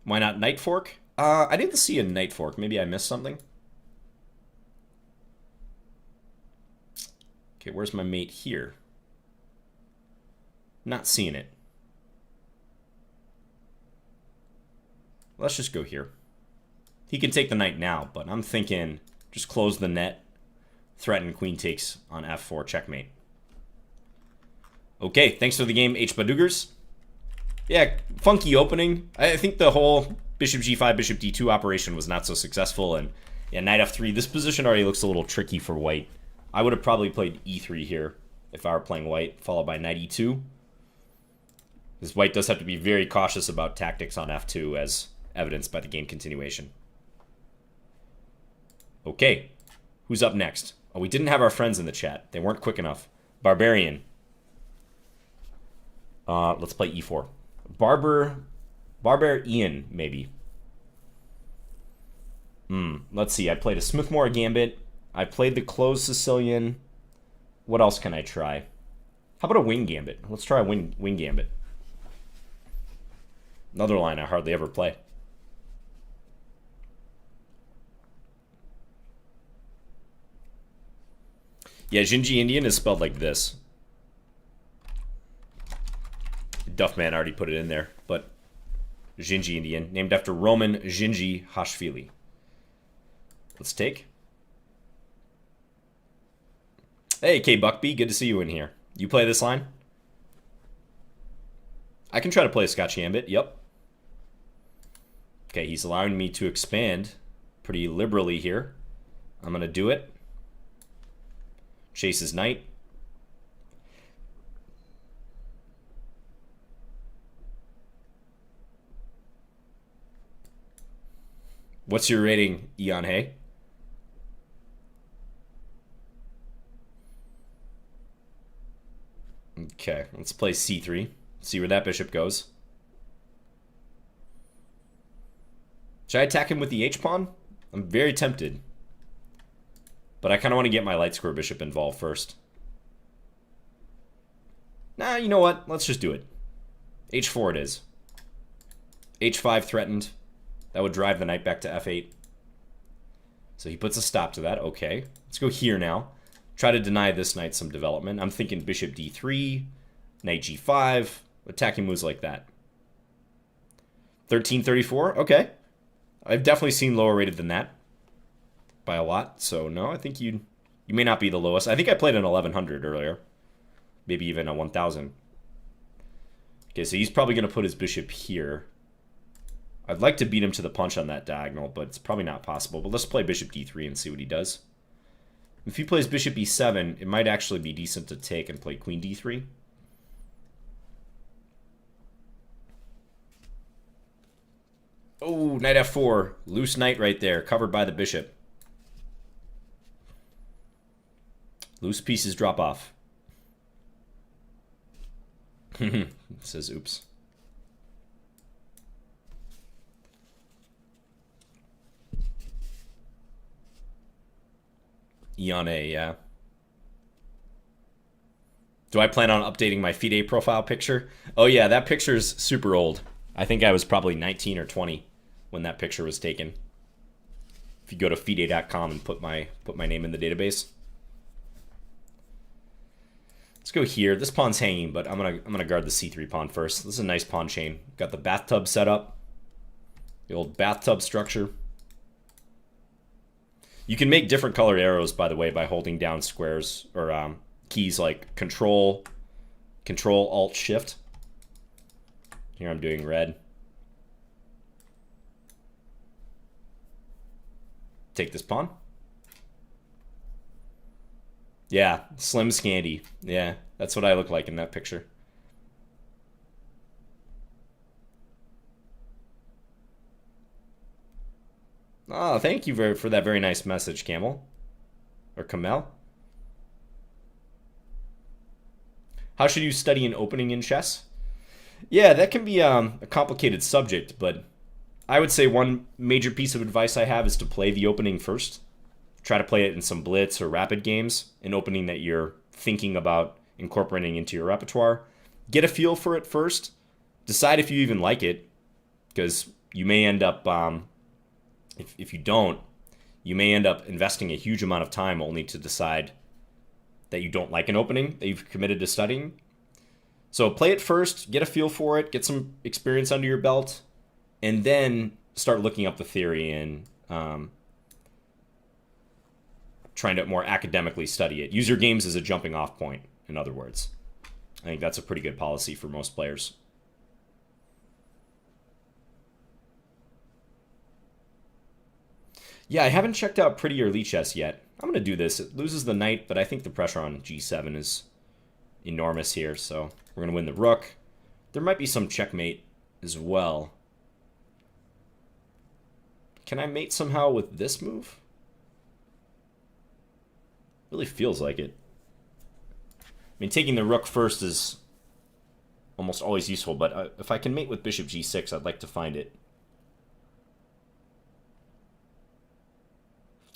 Why not knight fork? I didn't see a knight fork. Maybe I missed something. Okay, where's my mate here? Not seeing it. Let's just go here. He can take the knight now, but I'm thinking just close the net, threaten queen takes on f4, checkmate. Okay, thanks for the game, H. Badugers. Yeah, funky opening. I think the whole bishop g5, bishop d2 operation was not so successful, and yeah, knight f3. This position already looks a little tricky for white. I would have probably played e3 here if I were playing white, followed by knight e2. This white does have to be very cautious about tactics on f2, as evidenced by the game continuation. Okay, who's up next? Oh, we didn't have our friends in the chat. They weren't quick enough. Barbarian. Let's play e4. Barbarian, maybe. Let's see. I played a Smithmore Gambit. I played the closed Sicilian. What else can I try? How about a wing Gambit? Let's try a wing Gambit. Another line I hardly ever play. Yeah, Gingy Indian is spelled like this. Duffman already put it in there, but Gingy Indian, named after Roman Gingy Hashvili. Let's take. Hey, K Buckby, good to see you in here. You play this line? I can try to play a Scotch Gambit, yep. Okay, he's allowing me to expand pretty liberally here. I'm going to do it. Chase his knight. What's your rating, Ian Hay? Okay, let's play c3. See where that bishop goes. Should I attack him with the h-pawn? I'm very tempted. But I kind of want to get my light square bishop involved first. Nah, you know what? Let's just do it. h4 it is. h5 threatened. That would drive the knight back to f8. So he puts a stop to that. Okay. Let's go here now. Try to deny this knight some development. I'm thinking bishop d3, knight g5, attacking moves like that. 1334? Okay. I've definitely seen lower rated than that. By a lot. So, no, I think you may not be the lowest. I think I played an 1100 earlier. Maybe even a 1000. Okay, so he's probably going to put his bishop here. I'd like to beat him to the punch on that diagonal, but it's probably not possible. But let's play bishop d3 and see what he does. If he plays bishop e7, it might actually be decent to take and play queen d3. Oh, knight f4. Loose knight right there, covered by the bishop. Loose pieces drop off. It says oops. Iane, yeah. Do I plan on updating my FIDE profile picture? Oh yeah, that picture's super old. I think I was probably 19 or 20 when that picture was taken. If you go to FIDE.com and put my name in the database. Let's go here. This pawn's hanging, but I'm gonna guard the c3 pawn first. This is a nice pawn chain. Got the bathtub set up. The old bathtub structure. You can make different colored arrows, by the way, by holding down squares or keys like Control, Alt, Shift. Here I'm doing red. Take this pawn. Yeah, slim Scandi. Yeah, that's what I look like in that picture. Oh, thank you for that very nice message, Camel. Or Camel. How should you study an opening in chess? Yeah, that can be a complicated subject, but I would say one major piece of advice I have is to play the opening first. Try to play it in some blitz or rapid games, an opening that you're thinking about incorporating into your repertoire. Get a feel for it first. Decide if you even like it, because you may end up, if you don't, you may end up investing a huge amount of time only to decide that you don't like an opening that you've committed to studying. So play it first, get a feel for it, get some experience under your belt, and then start looking up the theory and trying to more academically study it. Use your games as a jumping off point, in other words. I think that's a pretty good policy for most players. Yeah, I haven't checked out Prix or Lichess yet. I'm going to do this. It loses the knight, but I think the pressure on g7 is enormous here, so we're going to win the rook. There might be some checkmate as well. Can I mate somehow with this move? Really feels like it. I mean, taking the rook first is almost always useful, but if I can mate with bishop g6, I'd like to find it.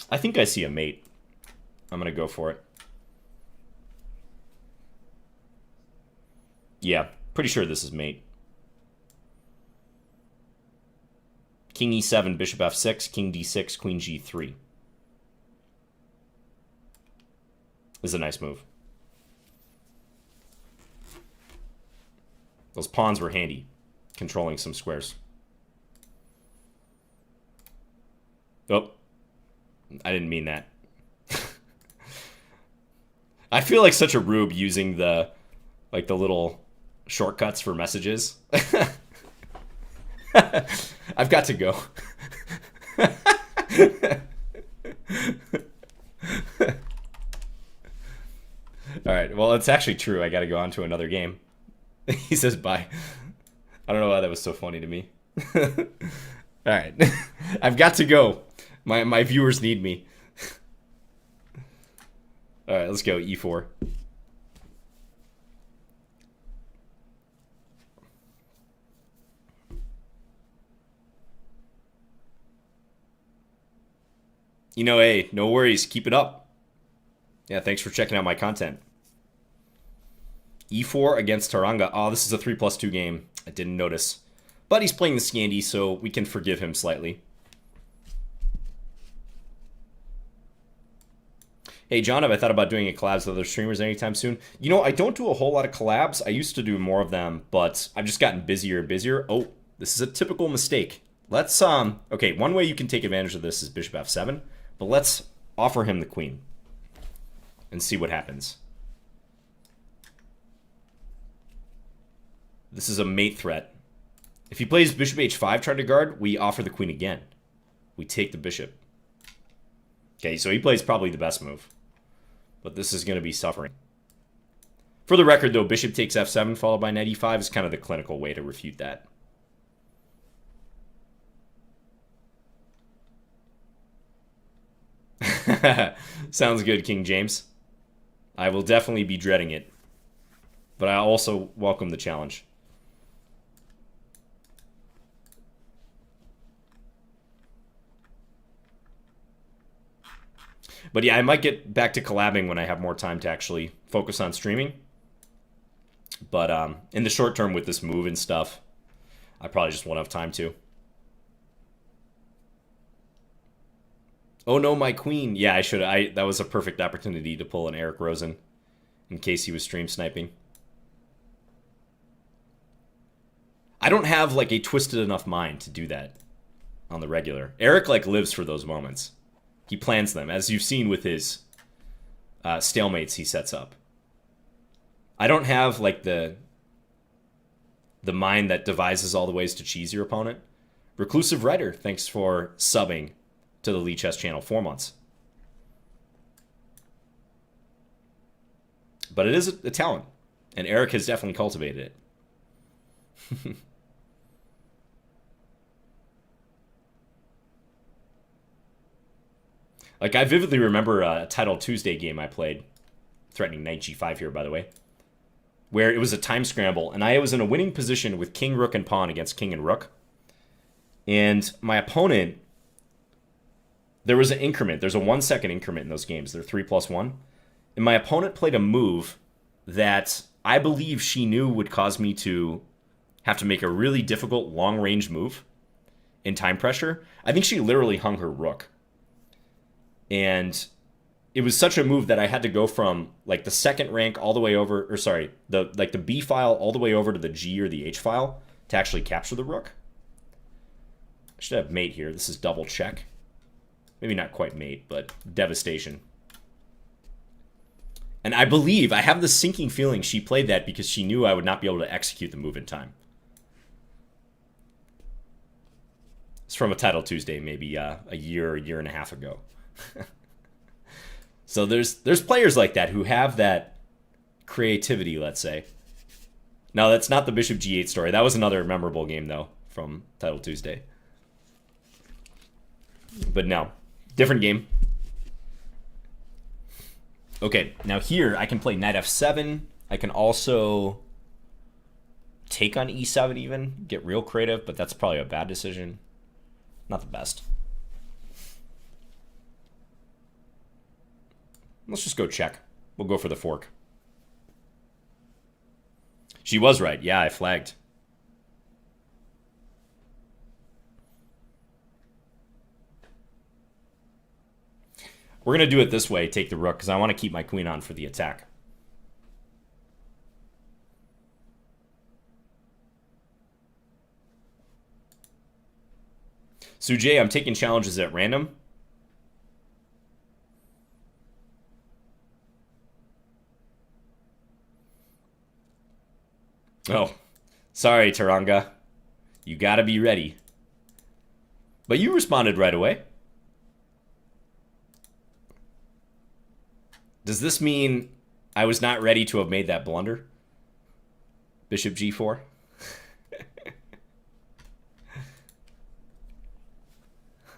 I think I see a mate. I'm going to go for it. Yeah, pretty sure this is mate. King e7, bishop f6, king d6, queen g3. This is a nice move. Those pawns were handy, controlling some squares. Oh, I didn't mean that. I feel like such a rube using the little shortcuts for messages. I've got to go. All right, well, it's actually true. I got to go on to another game. He says bye. I don't know why that was so funny to me. All right. I've got to go. My viewers need me. All right, let's go e4. You know, hey, no worries. Keep it up. Yeah, thanks for checking out my content. e4 against Taranga. Oh, this is a 3+2 game. I didn't notice. But he's playing the Scandi, so we can forgive him slightly. Hey, John, have I thought about doing a collabs with other streamers anytime soon? You know, I don't do a whole lot of collabs. I used to do more of them, but I've just gotten busier and busier. Oh, this is a typical mistake. Let's, okay, one way you can take advantage of this is bishop f7, but let's offer him the queen and see what happens. This is a mate threat. If he plays bishop h5 trying to guard, we offer the queen again. We take the bishop. Okay, so he plays probably the best move. But this is going to be suffering. For the record, though, bishop takes f7 followed by knight e5 is kind of the clinical way to refute that. Sounds good, King James. I will definitely be dreading it. But I also welcome the challenge. But yeah, I might get back to collabing when I have more time to actually focus on streaming. But in the short term with this move and stuff, I probably just won't have time to. Oh no, my queen. Yeah, I should. That was a perfect opportunity to pull an Eric Rosen in case he was stream sniping. I don't have like a twisted enough mind to do that on the regular. Eric like lives for those moments. He plans them, as you've seen with his stalemates he sets up. I don't have like the mind that devises all the ways to cheese your opponent. Reclusive Writer, thanks for subbing to the Lichess channel, 4 months. But it is a talent, and Eric has definitely cultivated it. Like, I vividly remember a Title Tuesday game I played, threatening knight g5 here, by the way, where it was a time scramble, and I was in a winning position with king, rook, and pawn against king and rook. And my opponent, there was an increment. There's a 1 second increment in those games. They're 3+1. And my opponent played a move that I believe she knew would cause me to have to make a really difficult long-range move in time pressure. I think she literally hung her rook. And it was such a move that I had to go from like the second rank all the way over, or sorry, the B file all the way over to the G or the H file to actually capture the rook. I should have mate here. This is double check. Maybe not quite mate, but devastation. And I believe, I have the sinking feeling she played that because she knew I would not be able to execute the move in time. It's from a Title Tuesday, maybe a year and a half ago. So there's players like that who have that creativity, let's say. No, that's not the Bishop G8 story. That was another memorable game, though, from Title Tuesday. But no, different game. Okay, now here I can play knight f7. I can also take on e7 even, get real creative, but that's probably a bad decision. Not the best. Let's just go check. We'll go for the fork. She was right. Yeah, I flagged. We're going to do it this way, take the rook, because I want to keep my queen on for the attack. Sujay, I'm taking challenges at random. Oh, sorry, Taranga. You gotta be ready. But you responded right away. Does this mean I was not ready to have made that blunder? Bishop g4?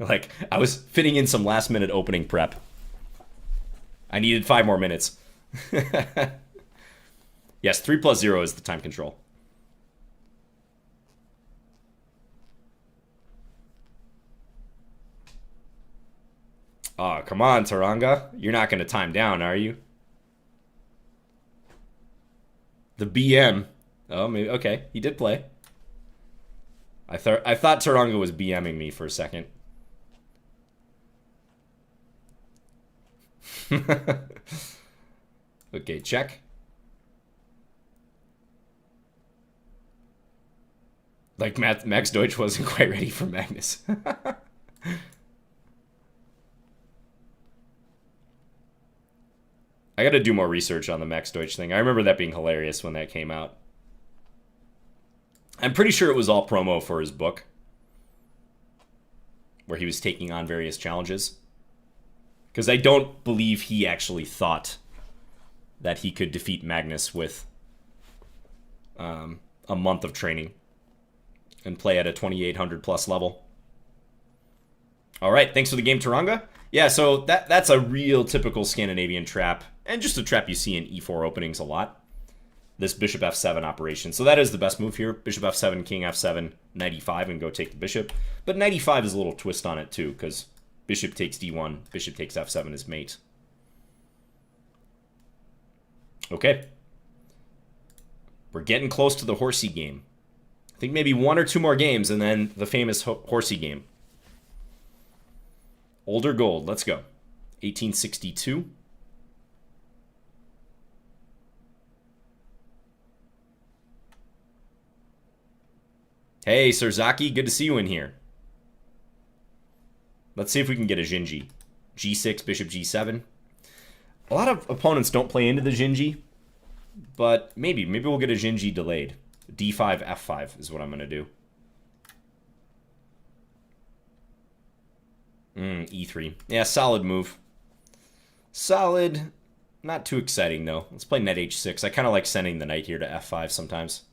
Like, I was fitting in some last-minute opening prep. I needed 5 more minutes. Yes, 3+0 is the time control. Oh, come on, Taranga. You're not going to time down, are you? The BM. Oh, maybe. Okay, he did play. I thought Taranga was BMing me for a second. Okay, check. Like Max Deutsch wasn't quite ready for Magnus. I gotta do more research on the Max Deutsch thing. I remember that being hilarious when that came out. I'm pretty sure it was all promo for his book, where he was taking on various challenges. Because I don't believe he actually thought that he could defeat Magnus with a month of training and play at a 2800 plus level. All right, thanks for the game, Taranga. Yeah, so that's a real typical Scandinavian trap, and just a trap you see in e4 openings a lot. This bishop f7 operation. So that is the best move here. Bishop f7, king f7, knight e5, and go take the bishop. But knight e5 is a little twist on it too, because bishop takes d1, bishop takes f7 is mate. Okay. We're getting close to the horsey game. I think maybe 1 or 2 more games, and then the famous horsey game. Older gold, let's go. 1862. Hey, Surzaki, good to see you in here. Let's see if we can get a Jinji. G6, bishop G7. A lot of opponents don't play into the Jinji, but maybe we'll get a Jinji delayed. D5, F5 is what I'm going to do. E3. Yeah, solid move. Solid. Not too exciting, though. Let's play knight H6. I kind of like sending the knight here to F5 sometimes.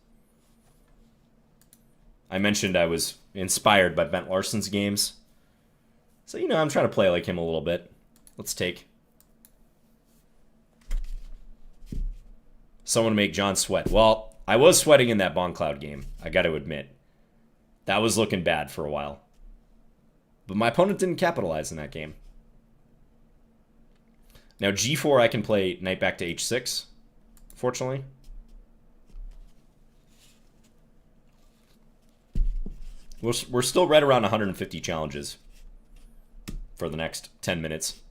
I mentioned I was inspired by Bent Larsen's games. So, you know, I'm trying to play like him a little bit. Let's take. Someone make John sweat. Well, I was sweating in that Bon Cloud game, I got to admit. That was looking bad for a while. But my opponent didn't capitalize in that game. Now g4, I can play knight back to h6, fortunately. We're still right around 150 challenges for the next 10 minutes.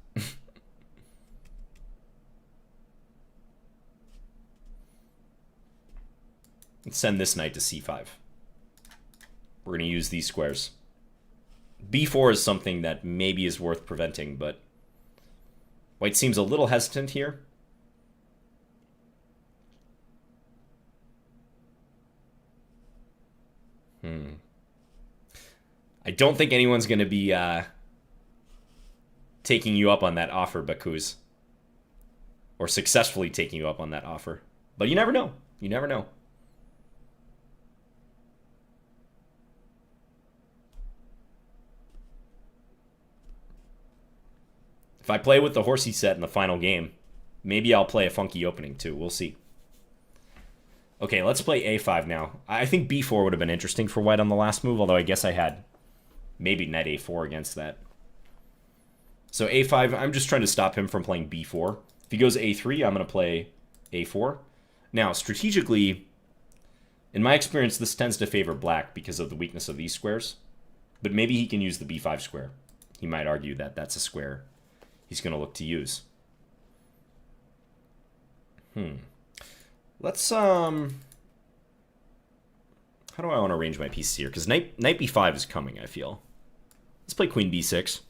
Let's send this knight to c5. We're going to use these squares. b4 is something that maybe is worth preventing, but white seems a little hesitant here. I don't think anyone's going to be taking you up on that offer, Bakuz. Or successfully taking you up on that offer. But you never know. You never know. If I play with the horsey set in the final game, maybe I'll play a funky opening too. We'll see. Okay, let's play a5 now. I think b4 would have been interesting for white on the last move, although I guess I had maybe knight a4 against that. So a5, I'm just trying to stop him from playing b4. If he goes a3, I'm going to play a4. Now, strategically, in my experience, this tends to favor black because of the weakness of these squares. But maybe he can use the b5 square. He might argue that that's a square he's going to look to use. Let's, how do I want to arrange my pieces here? Because knight b5 is coming, I feel. Let's play queen b6.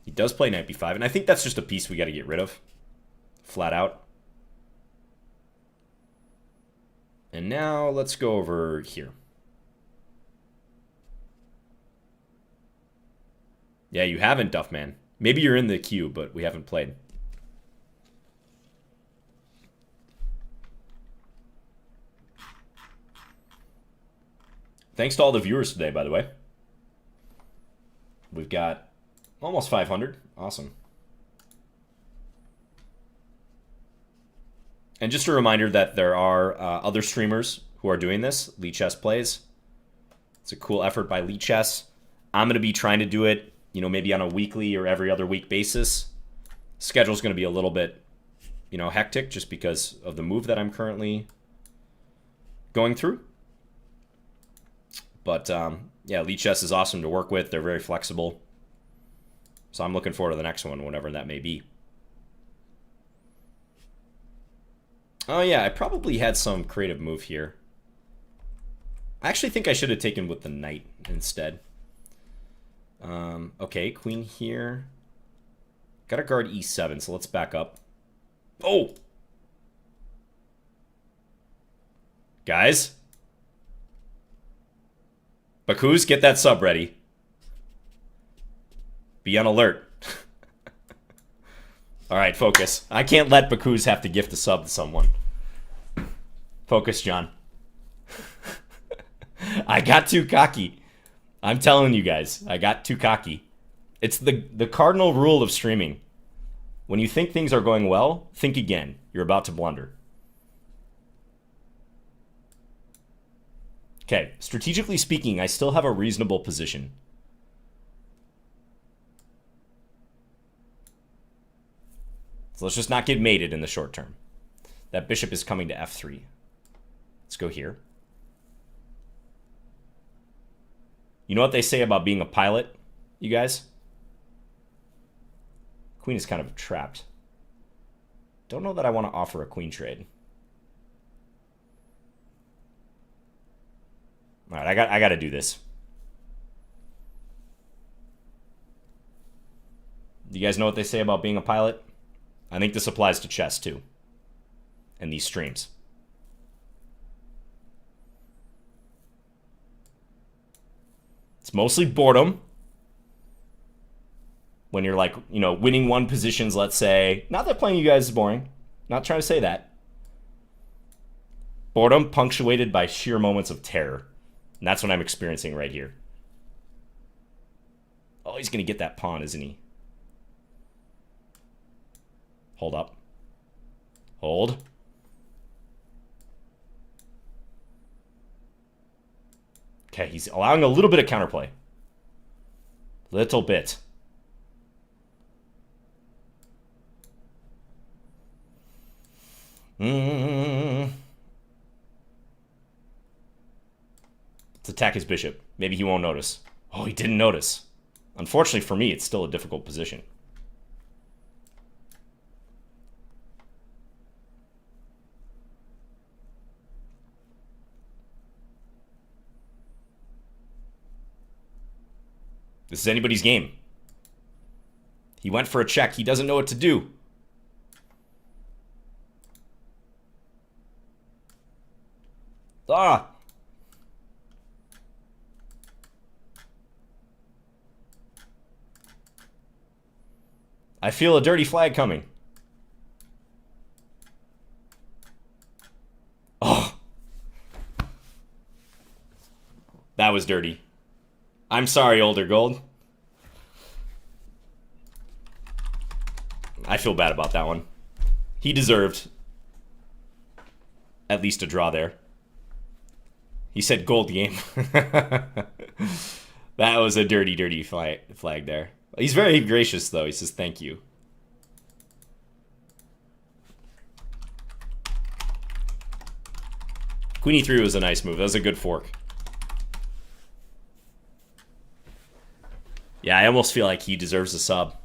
He does play knight b5, and I think that's just a piece we got to get rid of. Flat out. And now let's go over here. Yeah, you haven't, Duffman. Maybe you're in the queue, but we haven't played. Thanks to all the viewers today, by the way. We've got almost 500. Awesome. And just a reminder that there are other streamers who are doing this. Lichess plays. It's a cool effort by Lichess. I'm going to be trying to do it, you know, maybe on a weekly or every other week basis. Schedule's going to be a little bit, you know, hectic just because of the move that I'm currently going through. But, yeah, Lichess is awesome to work with. They're very flexible. So I'm looking forward to the next one, whatever that may be. Oh, yeah, I probably had some creative move here. I actually think I should have taken with the knight instead. Okay, queen here. Gotta guard e7, so let's back up. Oh! Guys? Bakuz, get that sub ready. Be on alert. Alright, focus. I can't let Bakuz have to gift a sub to someone. Focus, John. I got too cocky. I'm telling you guys, I got too cocky. It's the cardinal rule of streaming. When you think things are going well, think again. You're about to blunder. Okay, strategically speaking, I still have a reasonable position. So let's just not get mated in the short term. That bishop is coming to f3. Let's go here. You know what they say about being a pilot, you guys? Queen is kind of trapped. Don't know that I want to offer a queen trade. All right, I got to do this. You guys know what they say about being a pilot? I think this applies to chess too. And these streams. It's mostly boredom. When you're like, you know, winning one positions, let's say. Not that playing you guys is boring. Not trying to say that. Boredom punctuated by sheer moments of terror. And that's what I'm experiencing right here. Oh, he's going to get that pawn, isn't he? Hold up. Hold. Okay, he's allowing a little bit of counterplay. Little bit. Let's attack his bishop. Maybe he won't notice. Oh, he didn't notice. Unfortunately for me, it's still a difficult position. This is anybody's game. He went for a check. He doesn't know what to do. Ah! I feel a dirty flag coming. Oh. That was dirty. I'm sorry, older gold. I feel bad about that one. He deserved at least a draw there. He said gold game. That was a dirty, dirty flag there. He's very gracious, though. He says thank you. Queen e3 was a nice move. That was a good fork. Yeah, I almost feel like he deserves a sub.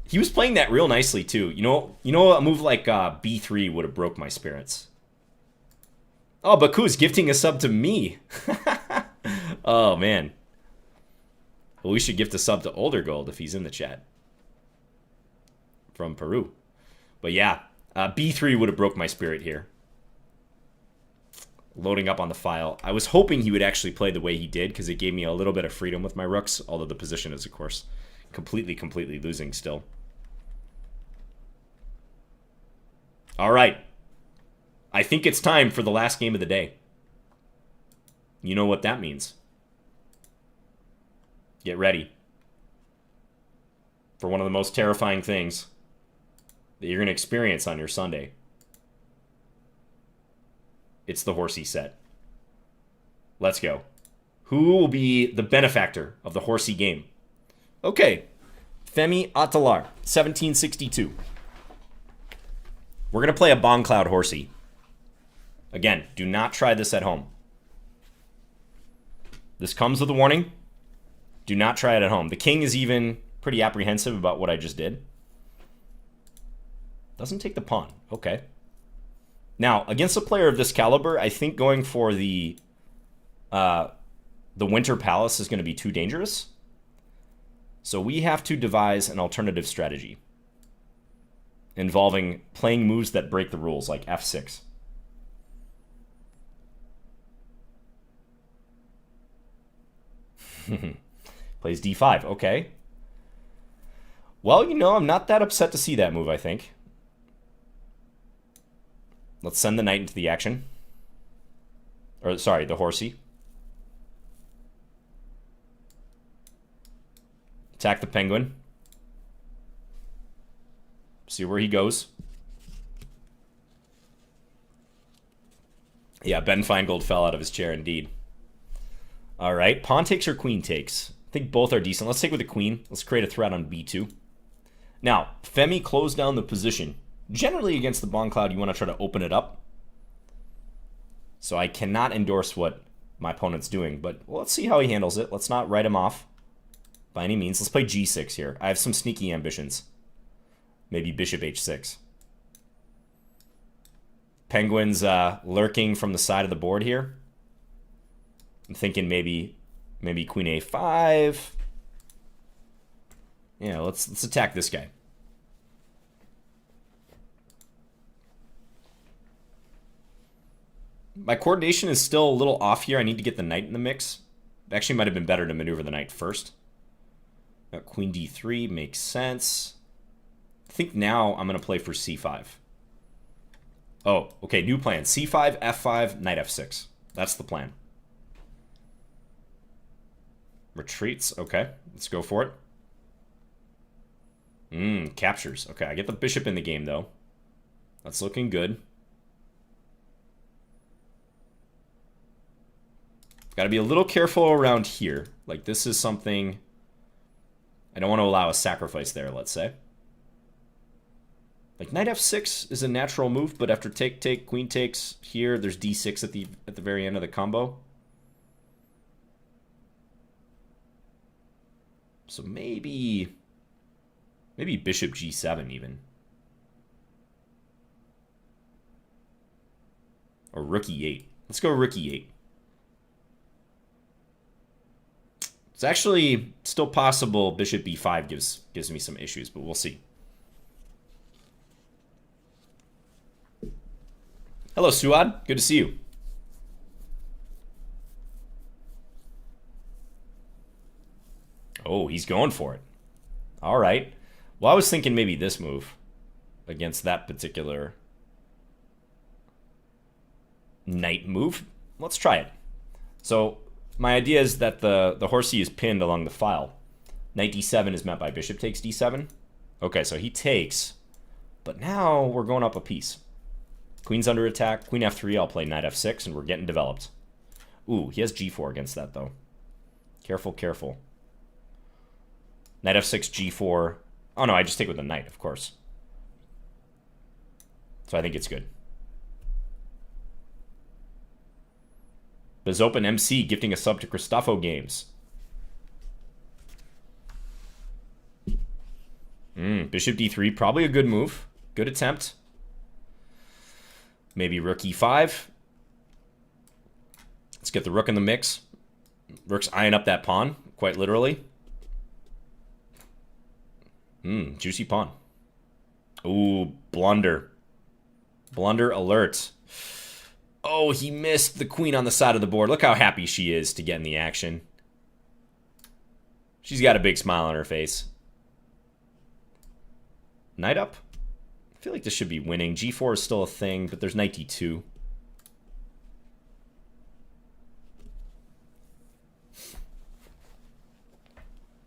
He was playing that real nicely, too. You know, a move like b3 would have broke my spirits. Oh, Baku's gifting a sub to me. Oh, man. Well, we should gift a sub to Older Gold if he's in the chat. From Peru. But yeah, b3 would have broke my spirit here. Loading up on the file. I was hoping he would actually play the way he did, because it gave me a little bit of freedom with my rooks, although the position is, of course, completely losing still. All right. I think it's time for the last game of the day. You know what that means. Get ready for one of the most terrifying things that you're going to experience on your Sunday. It's the horsey set. Let's go. Who will be the benefactor of the horsey game? Okay. Femi Atalar, 1762. We're going to play a Bong Cloud horsey. Again, do not try this at home. This comes with a warning. Do not try it at home. The king is even pretty apprehensive about what I just did. Doesn't take the pawn. Okay. Now, against a player of this caliber, I think going for the Winter Palace is going to be too dangerous. So we have to devise an alternative strategy involving playing moves that break the rules, like f6. Plays d5. Okay. Well, you know, I'm not that upset to see that move, I think. Let's send the knight into the action. Or, sorry, the horsey. Attack the penguin. See where he goes. Yeah, Ben Feingold fell out of his chair, indeed. All right, pawn takes or queen takes. I think both are decent. Let's take with the queen. Let's create a threat on b2. Now, Femi closed down the position. Generally, against the Bong Cloud, you want to try to open it up. So I cannot endorse what my opponent's doing, but let's see how he handles it. Let's not write him off by any means. Let's play g6 here. I have some sneaky ambitions. Maybe bishop h6. Penguin's lurking from the side of the board here. I'm thinking maybe queen a5. Yeah, let's attack this guy. My coordination is still a little off here. I need to get the knight in the mix. It actually might have been better to maneuver the knight first. Now, queen d3 makes sense. I think now I'm going to play for c5. Oh, okay, new plan. c5, f5, knight f6. That's the plan. Retreats. Okay, let's go for it. Captures. Okay, I get the bishop in the game, though. That's looking good. Got to be a little careful around here. Like, this is something... I don't want to allow a sacrifice there, let's say. Like, knight f6 is a natural move, but after take, take, queen takes here, there's d6 at the very end of the combo. So maybe bishop g7 even. Or rook e8. Let's go rook e8. It's actually still possible bishop b5 gives me some issues, but we'll see. Hello, Suad. Good to see you. Oh, he's going for it. All right. Well, I was thinking maybe this move against that particular knight move. Let's try it. So my idea is that the horsey is pinned along the file. Knight d7 is met by bishop takes d7. Okay, so he takes, but now we're going up a piece. Queen's under attack. Queen f3, I'll play knight f6, and we're getting developed. Ooh, he has g4 against that, though. Careful, careful. Knight f6, g4. Oh, no, I just take with the knight, of course. So I think it's good. Bezopen MC gifting a sub to Cristofo Games. Bishop d3, probably a good move. Good attempt. Maybe rook e5. Let's get the rook in the mix. Rook's eyeing up that pawn, quite literally. Juicy pawn. Ooh, blunder. Blunder alert. Oh, he missed the queen on the side of the board. Look how happy she is to get in the action. She's got a big smile on her face. Knight up? I feel like this should be winning. g4 is still a thing, but there's knight d2.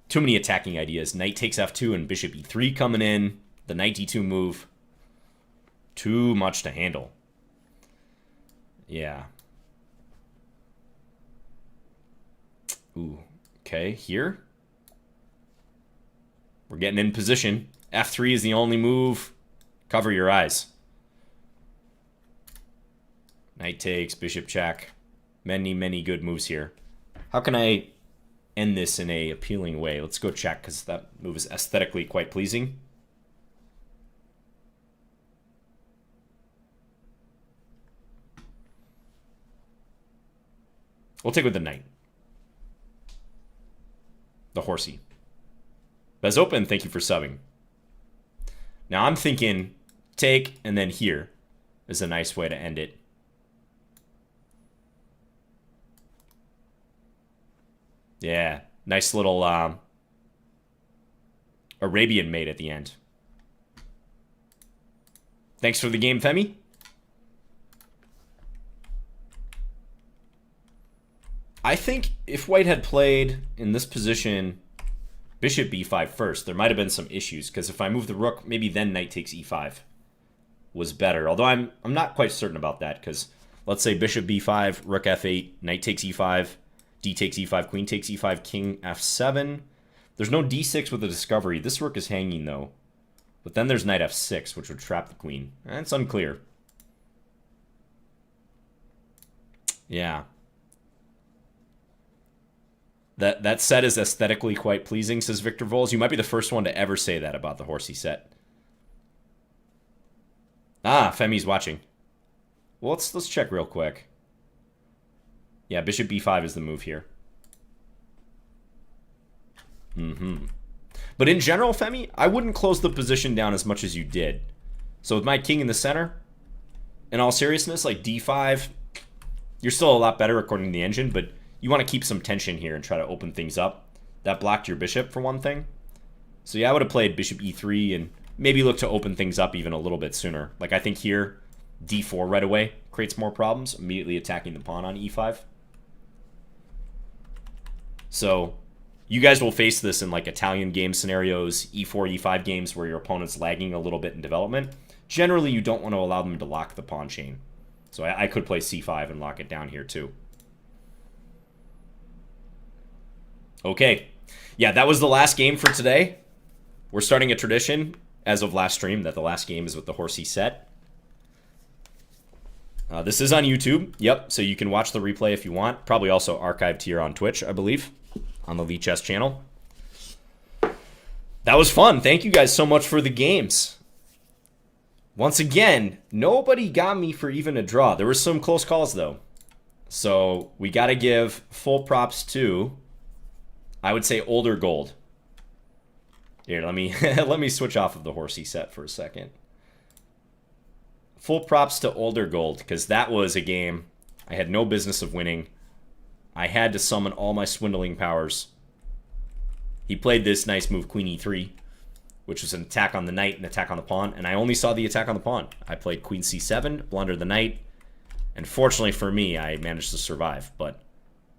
Too many attacking ideas. Knight takes f2 and bishop e3 coming in. The knight d2 move. Too much to handle. Yeah. Ooh. Okay, here. We're getting in position. f3 is the only move. Cover your eyes. Knight takes, bishop check. Many, many good moves here. How can I end this in a appealing way? Let's go check, because that move is aesthetically quite pleasing. We'll take with the knight. The horsey. Bezopen, thank you for subbing. Now I'm thinking take and then here is a nice way to end it. Yeah, nice little Arabian mate at the end. Thanks for the game, Femi. I think if White had played in this position bishop b5 first, there might have been some issues, because if I move the rook, maybe then knight takes e5 was better. Although I'm not quite certain about that, because let's say bishop b5, rook f8, knight takes e5, d takes e5, queen takes e5, king f7. There's no d6 with the discovery. This rook is hanging, though. But then there's knight f6, which would trap the queen. It's unclear. Yeah. That set is aesthetically quite pleasing, says Victor Voles. You might be the first one to ever say that about the horsey set. Ah, Femi's watching. Well, let's check real quick. Yeah, bishop b5 is the move here. But in general, Femi, I wouldn't close the position down as much as you did. So with my king in the center, in all seriousness, like d5, you're still a lot better according to the engine, but you want to keep some tension here and try to open things up. That blocked your bishop for one thing. So yeah, I would have played bishop e3 and maybe look to open things up even a little bit sooner. Like I think here, d4 right away creates more problems, immediately attacking the pawn on e5. So You guys will face this in like Italian game scenarios, e4, e5 games where your opponent's lagging a little bit in development. Generally, you don't want to allow them to lock the pawn chain. So I could play c5 and lock it down here too. Okay. Yeah, that was the last game for today. We're starting a tradition as of last stream that the last game is with the horsey set. This is on YouTube. Yep, so you can watch the replay if you want. Probably also archived here on Twitch, I believe, on the Lichess channel. That was fun. Thank you guys so much for the games. Once again, nobody got me for even a draw. There were some close calls, though. So we got to give full props to, I would say, Older Gold. Here, let me let me switch off of the horsey set for a second. Full props to Older Gold, because that was a game I had no business of winning. I had to summon all my swindling powers. He played this nice move, Queen e3, which was an attack on the knight and attack on the pawn, and I only saw the attack on the pawn. I played Queen c7, blundered the knight, and fortunately for me, I managed to survive, but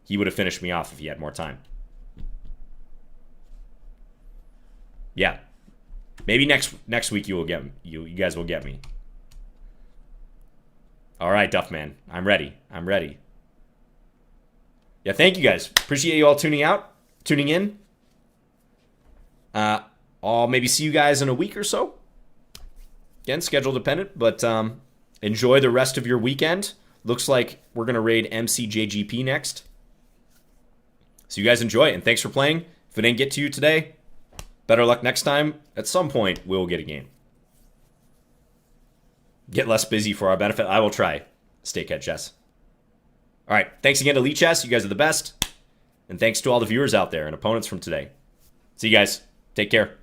he would have finished me off if he had more time. Yeah. Maybe next week you will get me. You guys will get me. All right, Duffman. I'm ready. I'm ready. Yeah, thank you guys. Appreciate you all tuning in. I'll maybe see you guys in a week or so. Again, schedule dependent, but enjoy the rest of your weekend. Looks like we're going to raid MCJGP next. So you guys enjoy it, and thanks for playing. If it didn't get to you today, better luck next time. At some point, we'll get a game. Get less busy for our benefit. I will try. Steakhead chess. All right. Thanks again to Lichess. You guys are the best. And thanks to all the viewers out there and opponents from today. See you guys. Take care.